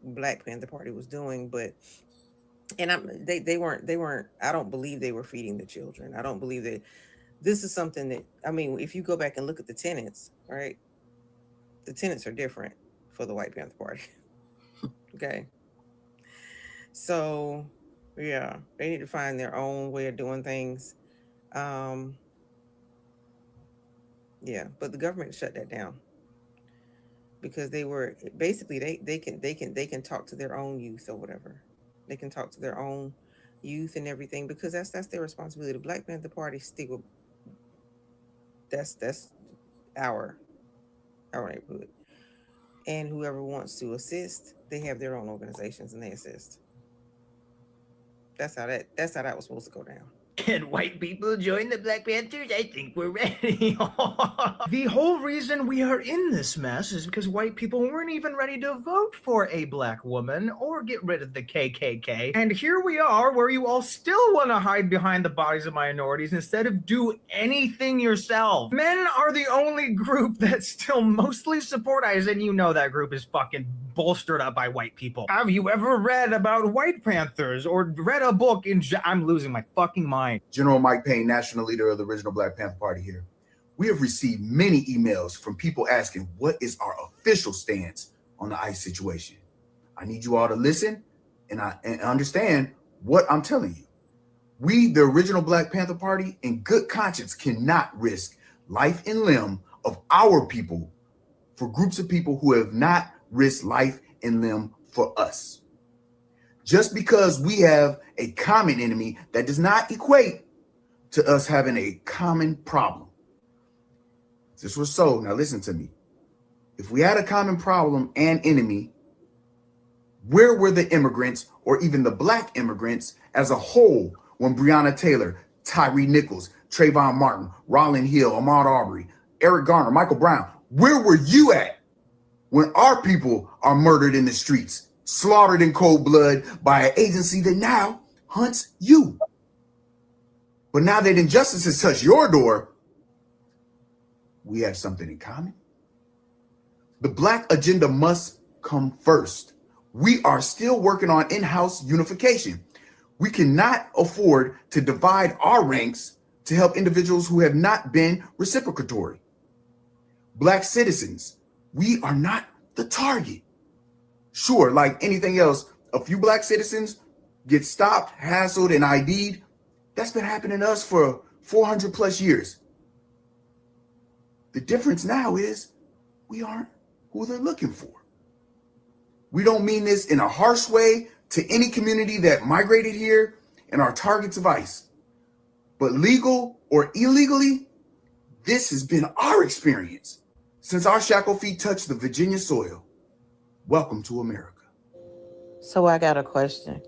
Panther Party was doing, but and they weren't. I don't believe they were feeding the children. I don't believe that this is something that, I mean, if you go back and look at the tenets, right? The tenets are different for the White Panther Party. Okay, so yeah, they need to find their own way of doing things. Um, yeah, but the government shut that down because they were basically they can talk to their own youth or whatever. They can talk to their own youth and everything because that's their responsibility. The Black Panther Party stick with that's our neighborhood, and whoever wants to assist, they have their own organizations and they assist. That's how that was supposed to go down. Can white people join the Black Panthers? I think we're ready. The whole reason we are in this mess is because white people weren't even ready to vote for a black woman or get rid of the KKK. And here we are, where you all still want to hide behind the bodies of minorities instead of do anything yourself. Men are the only group that still mostly support ICE, and you know that group is fucking bolstered up by white people. Have you ever read about White Panthers or read a book I'm losing my fucking mind. General Mike Payne, national leader of the original Black Panther Party here. We have received many emails from people asking what is our official stance on the ICE situation. I need you all to listen and understand what I'm telling you. We, the original Black Panther Party, in good conscience cannot risk life and limb of our people for groups of people who have not risked life and limb for us. Just because we have a common enemy, that does not equate to us having a common problem. If this was so, now listen to me. If we had a common problem and enemy, where were the immigrants or even the black immigrants as a whole when Breonna Taylor, Tyree Nichols, Trayvon Martin, Rollin Hill, Ahmaud Arbery, Eric Garner, Michael Brown, where were you at when our people are murdered in the streets, slaughtered in cold blood by an agency that now hunts you? But now that injustice has touched your door, we have something in common. The Black agenda must come first. We are still working on in-house unification. We cannot afford to divide our ranks to help individuals who have not been reciprocatory. Black citizens, we are not the target. Sure, like anything else, a few Black citizens get stopped, hassled, and ID'd. That's been happening to us for 400 plus years. The difference now is we aren't who they're looking for. We don't mean this in a harsh way to any community that migrated here and are targets of ICE. But legal or illegally, this has been our experience since our shackled feet touched the Virginia soil. Welcome to America. So I got a question.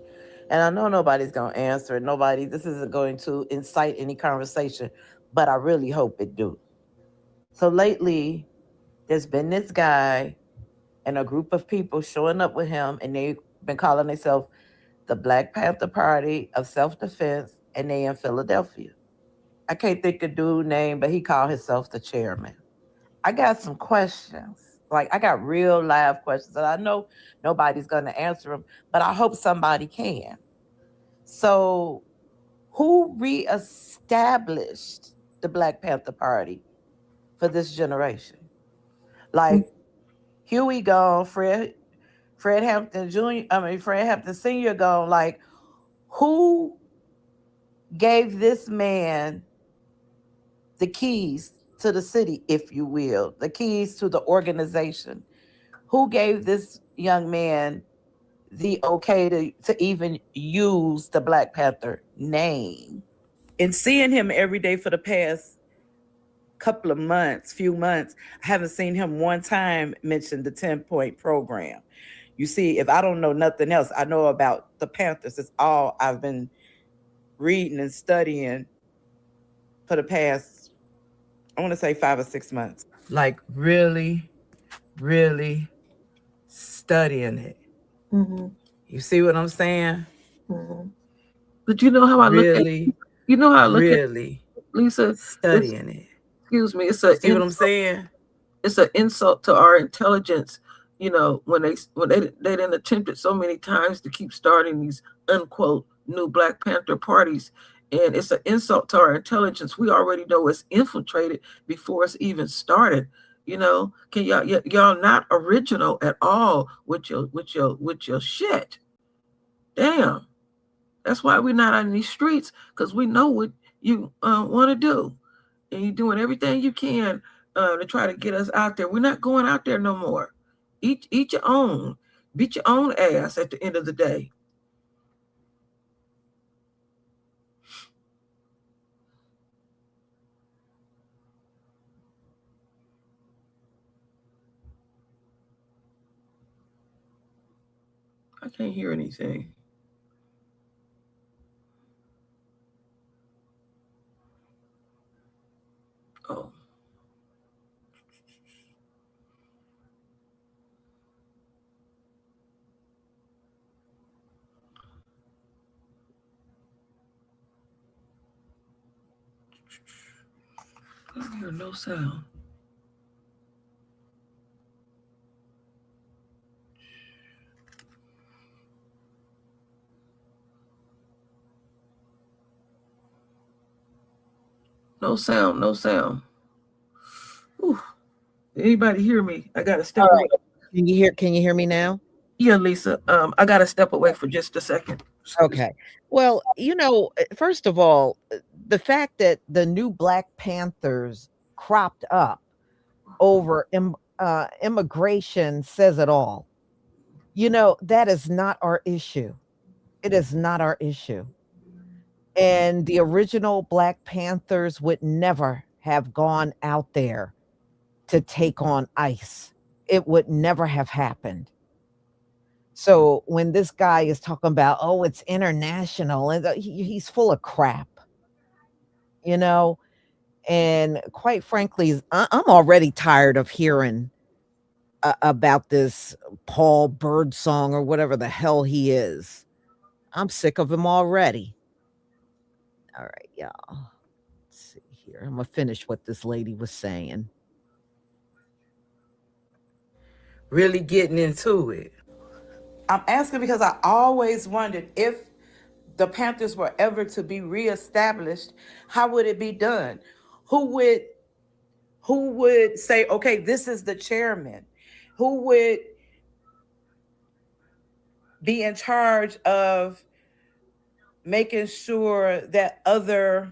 And I know nobody's going to answer it. This isn't going to incite any conversation, but I really hope it do. So lately, there's been this guy and a group of people showing up with him, and they've been calling themselves the Black Panther Party of Self-Defense, and they in Philadelphia. I can't think of dude's name, but he called himself the chairman. I got some questions. Like, I got real live questions, and I know nobody's going to answer them, but I hope somebody can. So, who reestablished the Black Panther Party for this generation? Like, Huey gone, Fred Hampton Fred Hampton Sr. gone. Like, who gave this man the keys to the city, if you will, the keys to the organization? Who gave this young man the okay to even use the Black Panther name? And seeing him every day for the past few months, I haven't seen him one time mention the 10-point program. You see, if I don't know nothing else, I know about the Panthers. It's all I've been reading and studying for the past, I want to say 5 or 6 months. Like really, really studying it. Mm-hmm. You see what I'm saying? Mm-hmm. But you know how I look at it? You know how I look at it, Lisa? Studying it. Excuse me. You see what I'm saying? It's an insult to our intelligence. You know, when they done attempted so many times to keep starting these unquote new Black Panther parties, and it's an insult to our intelligence. We already know it's infiltrated before it's even started. You know, can y'all not original at all with your shit? Damn. That's why we're not on these streets, because we know what you want to do, and you're doing everything you can to try to get us out there. We're not going out there no more. Eat your own. Beat your own ass at the end of the day. I can't hear anything. Oh. I don't hear no sound. No sound, no sound. Whew. Anybody hear me? I gotta step away. Can you hear me now? Yeah, Lisa. I gotta step away for just a second. Okay. Well, first of all, the fact that the new Black Panthers cropped up over immigration says it all. That is not our issue. It is not our issue. And the original Black Panthers would never have gone out there to take on ICE. It would never have happened. So when this guy is talking about, oh, it's international, and he's full of crap, and quite frankly, I'm already tired of hearing about this Paul Birdsong or whatever the hell he is. I'm sick of him already. All right, y'all. Let's see here. I'm gonna finish what this lady was saying. Really getting into it. I'm asking because I always wondered if the Panthers were ever to be reestablished, how would it be done? Who would say, okay, this is the chairman? Who would be in charge of making sure that other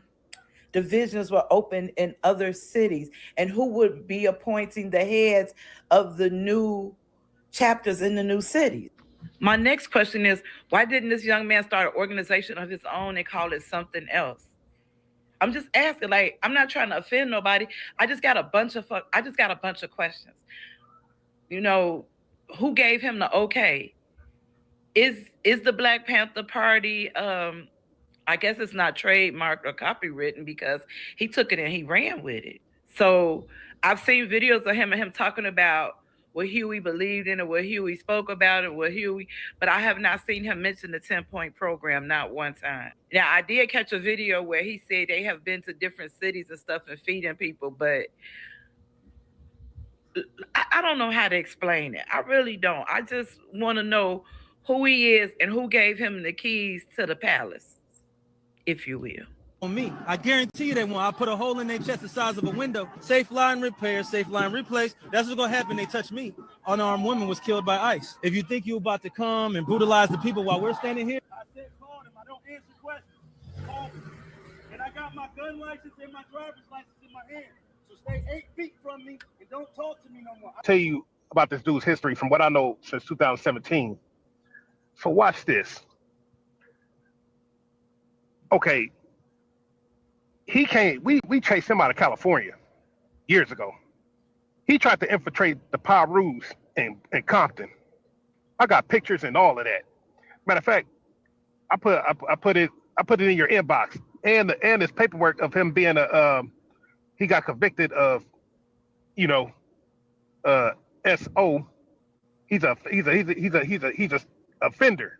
divisions were open in other cities? And who would be appointing the heads of the new chapters in the new cities? My next question is, why didn't this young man start an organization of his own and call it something else? I'm just asking, like, I'm not trying to offend nobody. I just got a bunch of questions. Who gave him the okay? Is the Black Panther Party, I guess it's not trademarked or copywritten because he took it and he ran with it. So I've seen videos of him talking about what Huey believed in and what Huey spoke about and but I have not seen him mention the 10-point program, not one time. Now, I did catch a video where he said they have been to different cities and stuff and feeding people, but I don't know how to explain it. I really don't. I just want to know who he is and who gave him the keys to the palace, if you will. On me, I guarantee you they won't. I put a hole in their chest the size of a window. Safe line repair, safe line replace. That's what's gonna happen. They touch me. Unarmed woman was killed by ICE. If you think you're about to come and brutalize the people while we're standing here, I said call them. I don't answer questions. Call me. And I got my gun license and my driver's license in my hand. So stay 8 feet from me and don't talk to me no more. I'll tell you about this dude's history from what I know since 2017. So watch this. Okay, he came. We chased him out of California years ago. He tried to infiltrate the Pyrus in Compton. I got pictures and all of that. Matter of fact, I put it in your inbox and his paperwork of him being he got convicted of, you know, SO. He's a offender.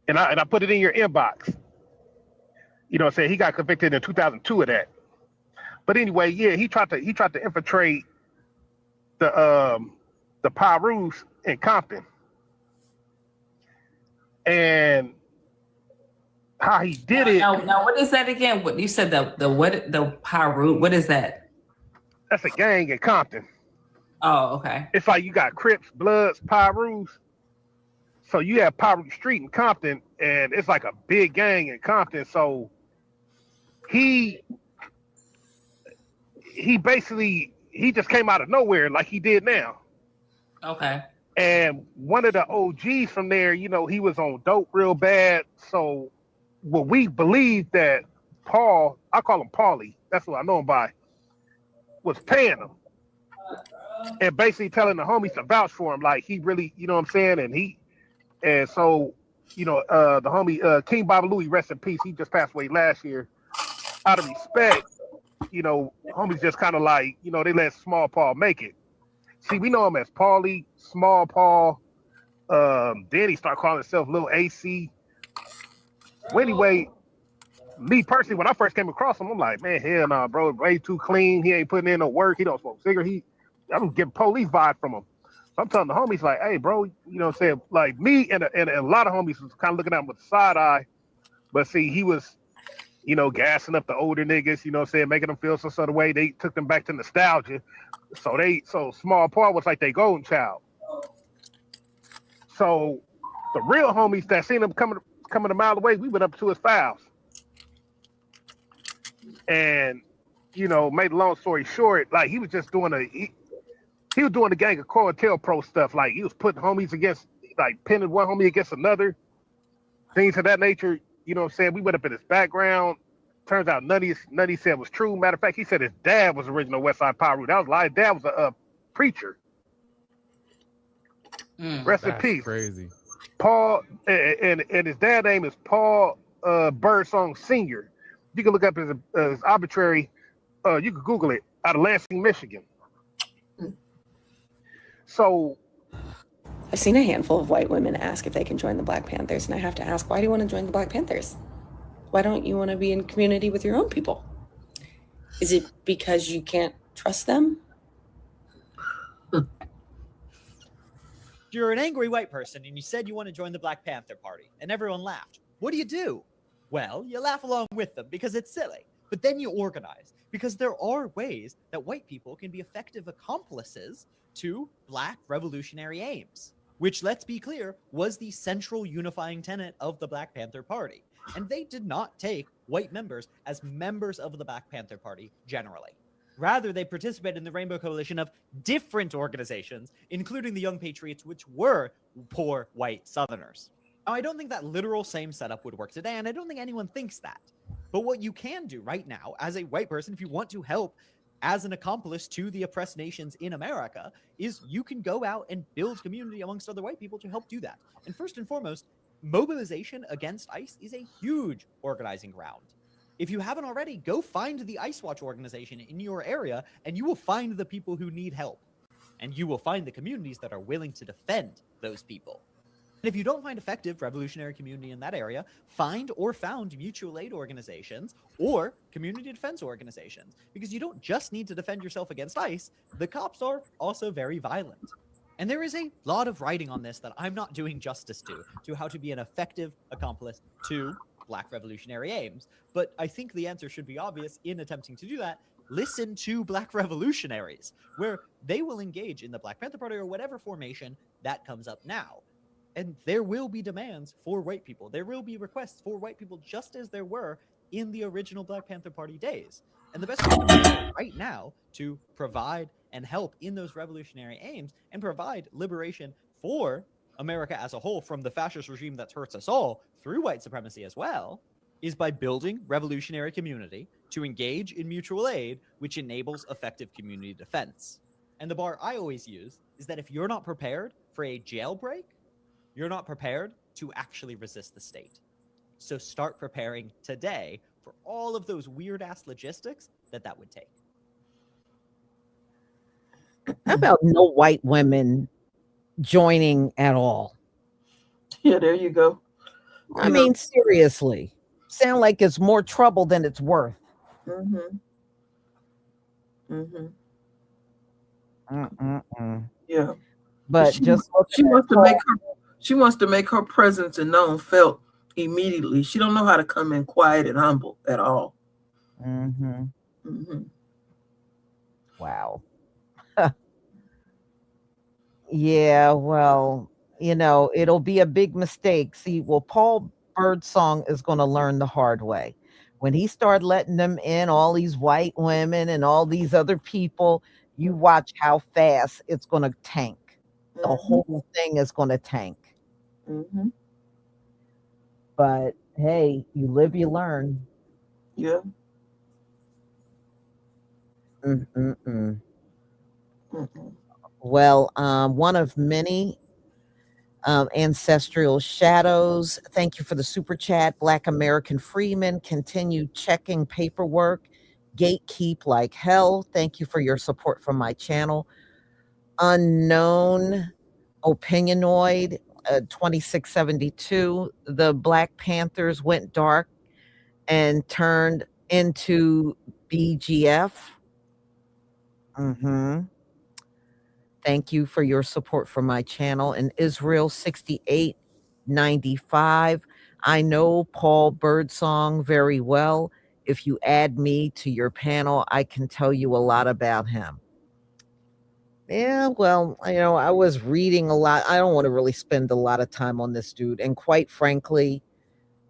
And I put it in your inbox. You know what I'm saying? He got convicted in 2002 of that. But anyway, yeah, he tried to infiltrate the Pyrus in Compton. And how he did it. Now, what is that again? What you said, the Pyru, what is that? That's a gang in Compton. Oh, okay. It's like you got Crips, Bloods, Pyrus. So you have Pyru Street in Compton, and it's like a big gang in Compton. So he basically just came out of nowhere like he did now. Okay. And one of the OGs from there, you know, he was on dope real bad. So what we believe that Paul, I call him Paulie, that's what I know him by, was paying him. And basically telling the homies to vouch for him. Like he really, you know what I'm saying? And so, you know, the homie, King Baba Louie, rest in peace. He just passed away last year. Out of respect, you know, homies just kind of like, you know, they let Small Paul make it. See, we know him as Paulie, Small Paul. Then he started calling himself Lil AC. Well, anyway, me personally, when I first came across him, I'm like, man, hell nah, bro, way too clean. He ain't putting in no work. He don't smoke cigarettes. I'm getting police vibe from him. So I'm telling the homies like, hey, bro, you know what I'm saying? Like me and a lot of homies was kind of looking at him with a side eye. But see, he was, you know, gassing up the older niggas, you know what I'm saying, making them feel some sort of way. They took them back to nostalgia. So Small Paul was like their golden child. So the real homies that seen him coming a mile away, we went up to his files. And, you know, made a long story short, like he was just doing he was doing the gang of COINTELPRO stuff. Like he was putting homies against, like pinning one homie against another, things of that nature. You know what I'm saying? We went up in his background. Turns out none he said was true. Matter of fact, he said his dad was original Westside Pyru. That was a lie. His dad was a preacher. Rest in peace. Crazy. Paul and his dad name is Paul Birdsong Sr. You can look up his arbitrary. You can Google it, out of Lansing, Michigan. So I've seen a handful of white women ask if they can join the Black Panthers, and I have to ask, why do you want to join the Black Panthers? Why don't you want to be in community with your own people? Is it because you can't trust them? You're an angry white person and you said you want to join the Black Panther Party, and everyone laughed. What do? Well, you laugh along with them because it's silly, but then you organize, because there are ways that white people can be effective accomplices to Black revolutionary aims, which, let's be clear, was the central unifying tenet of the Black Panther Party. And they did not take white members as members of the Black Panther Party generally. Rather, they participated in the Rainbow Coalition of different organizations, including the Young Patriots, which were poor white Southerners. Now, I don't think that literal same setup would work today, and I don't think anyone thinks that. But what you can do right now, as a white person, if you want to help as an accomplice to the oppressed nations in America, is you can go out and build community amongst other white people to help do that. And first and foremost, mobilization against ICE is a huge organizing ground. If you haven't already, go find the ICE Watch organization in your area, and you will find the people who need help. And you will find the communities that are willing to defend those people. And if you don't find effective revolutionary community in that area, find or found mutual aid organizations or community defense organizations, because you don't just need to defend yourself against ICE. The cops are also very violent. And there is a lot of writing on this that I'm not doing justice to how to be an effective accomplice to Black revolutionary aims. But I think the answer should be obvious in attempting to do that. Listen to Black revolutionaries, where they will engage in the Black Panther Party or whatever formation that comes up now. And there will be demands for white people. There will be requests for white people, just as there were in the original Black Panther Party days. And the best way to prepare right now to provide and help in those revolutionary aims and provide liberation for America as a whole from the fascist regime that hurts us all through white supremacy as well is by building revolutionary community to engage in mutual aid, which enables effective community defense. And the bar I always use is that if you're not prepared for a jailbreak, you're not prepared to actually resist the state. So start preparing today for all of those weird ass logistics that would take. How about no white women joining at all? Yeah, there you go. I mean, seriously. Sound like it's more trouble than it's worth. Mm-hmm. Mm-hmm. Yeah. But she wants to make her presence and known felt immediately. She don't know how to come in quiet and humble at all. Mm-hmm. Mm-hmm. Wow. Yeah, well, it'll be a big mistake. See, well, Paul Birdsong is going to learn the hard way. When he started letting them in, all these white women and all these other people, you watch how fast it's going to tank. The whole thing is going to tank. Mm-hmm. But hey, you live, you learn. Yeah. Mm-mm-mm. Well, one of many ancestral shadows. Thank you for the super chat. Black American Freeman, continue checking paperwork. Gatekeep like hell. Thank you for your support from my channel. Unknown Opinionoid 2672. The Black Panthers went dark and turned into BGF. Thank you for your support for my channel. And Israel 6895. I know Paul Birdsong very well. If you add me to your panel, I can tell you a lot about him. Yeah, well, I was reading a lot. I don't want to really spend a lot of time on this dude. And quite frankly,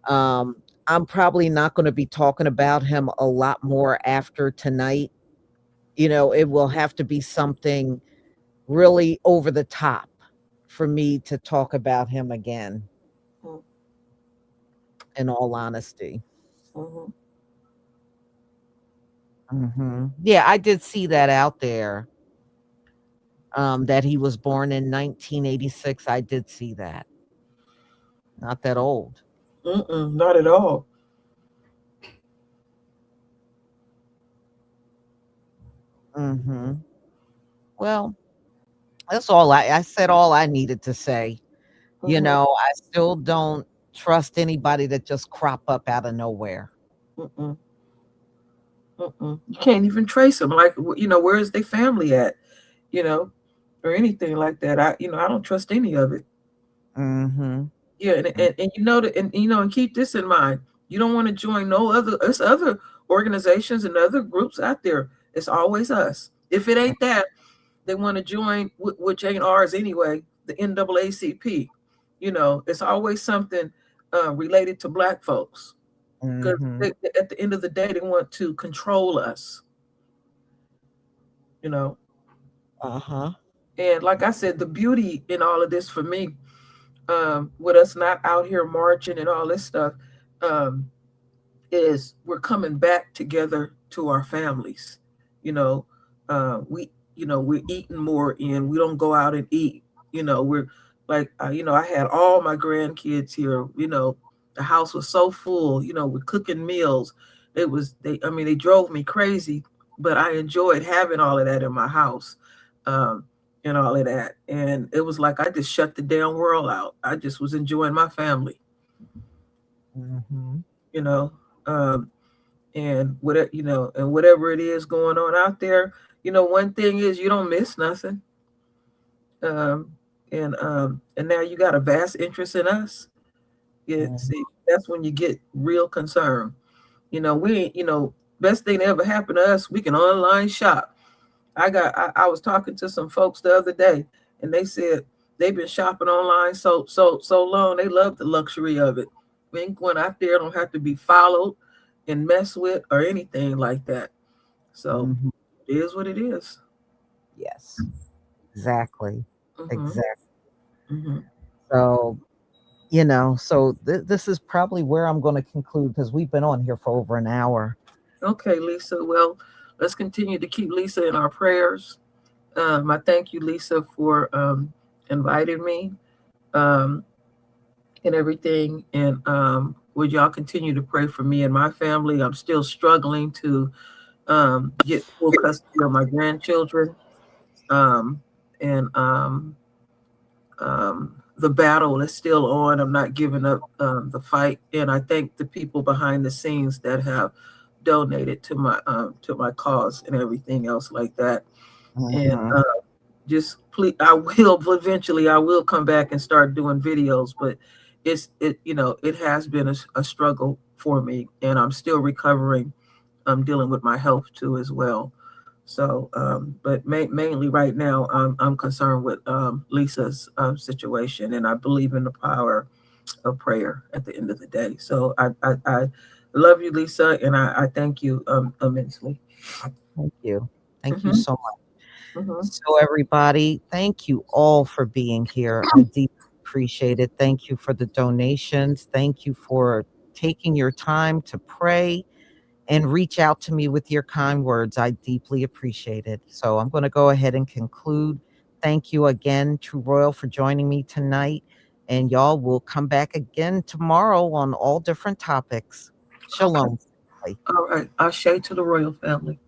I'm probably not going to be talking about him a lot more after tonight. It will have to be something really over the top for me to talk about him again, in all honesty. Yeah, I did see that out there, that he was born in 1986. I did see that. Not that old. Not at all. Well, that's all I said all I needed to say. I still don't trust anybody that just crop up out of nowhere. You can't even trace them. Like, where is their family at? Or anything like that. I don't trust any of it. Yeah, and keep this in mind. You don't want to join there's other organizations and other groups out there. It's always us. If it ain't that, they want to join, which ain't ours anyway, the NAACP. It's always something related to Black folks. Because at the end of the day, they want to control us. And like I said, the beauty in all of this for me, with us not out here marching and all this stuff, is we're coming back together to our families. We're eating more and we don't go out and eat. We're like, I had all my grandkids here. The house was so full. We're cooking meals. They drove me crazy, but I enjoyed having all of that in my house. And all of that. And it was like I just shut the damn world out. I just was enjoying my family. And whatever it is going on out there, one thing is you don't miss nothing. And now you got a vast interest in us. Yeah, see, that's when you get real concerned. Best thing that ever happened to us, we can online shop. I was talking to some folks the other day, and they said they've been shopping online so long. They love the luxury of it. We ain't going out there, don't have to be followed and messed with or anything like that. So Mhm. it is what it is. Yes, exactly. Mm-hmm. Exactly. Mm-hmm. So, so this is probably where I'm going to conclude because we've been on here for over an hour. Okay, Lisa. Well, let's continue to keep Lisa in our prayers. I thank you, Lisa, for inviting me um, and everything. And would y'all continue to pray for me and my family? I'm still struggling to get full custody of my grandchildren. Um, and the battle is still on. I'm not giving up the fight. And I thank the people behind the scenes that have donated to my cause and everything else like that. And Mhm. just please, I will come back and start doing videos, but it has been a struggle for me, and I'm still recovering. I'm dealing with my health too as well. So, but mainly right now, I'm concerned with Lisa's situation, and I believe in the power of prayer at the end of the day. So I love you, Lisa, and I thank you immensely. Thank you. Thank you Mm-hmm. so much. Mm-hmm. So, everybody, thank you all for being here. I deeply appreciate it. Thank you for the donations. Thank you for taking your time to pray and reach out to me with your kind words. I deeply appreciate it. So, I'm going to go ahead and conclude. Thank you again, True Royal, for joining me tonight. And y'all will come back again tomorrow on all different topics. Okay. Shalom. All right. Ashe to the royal family.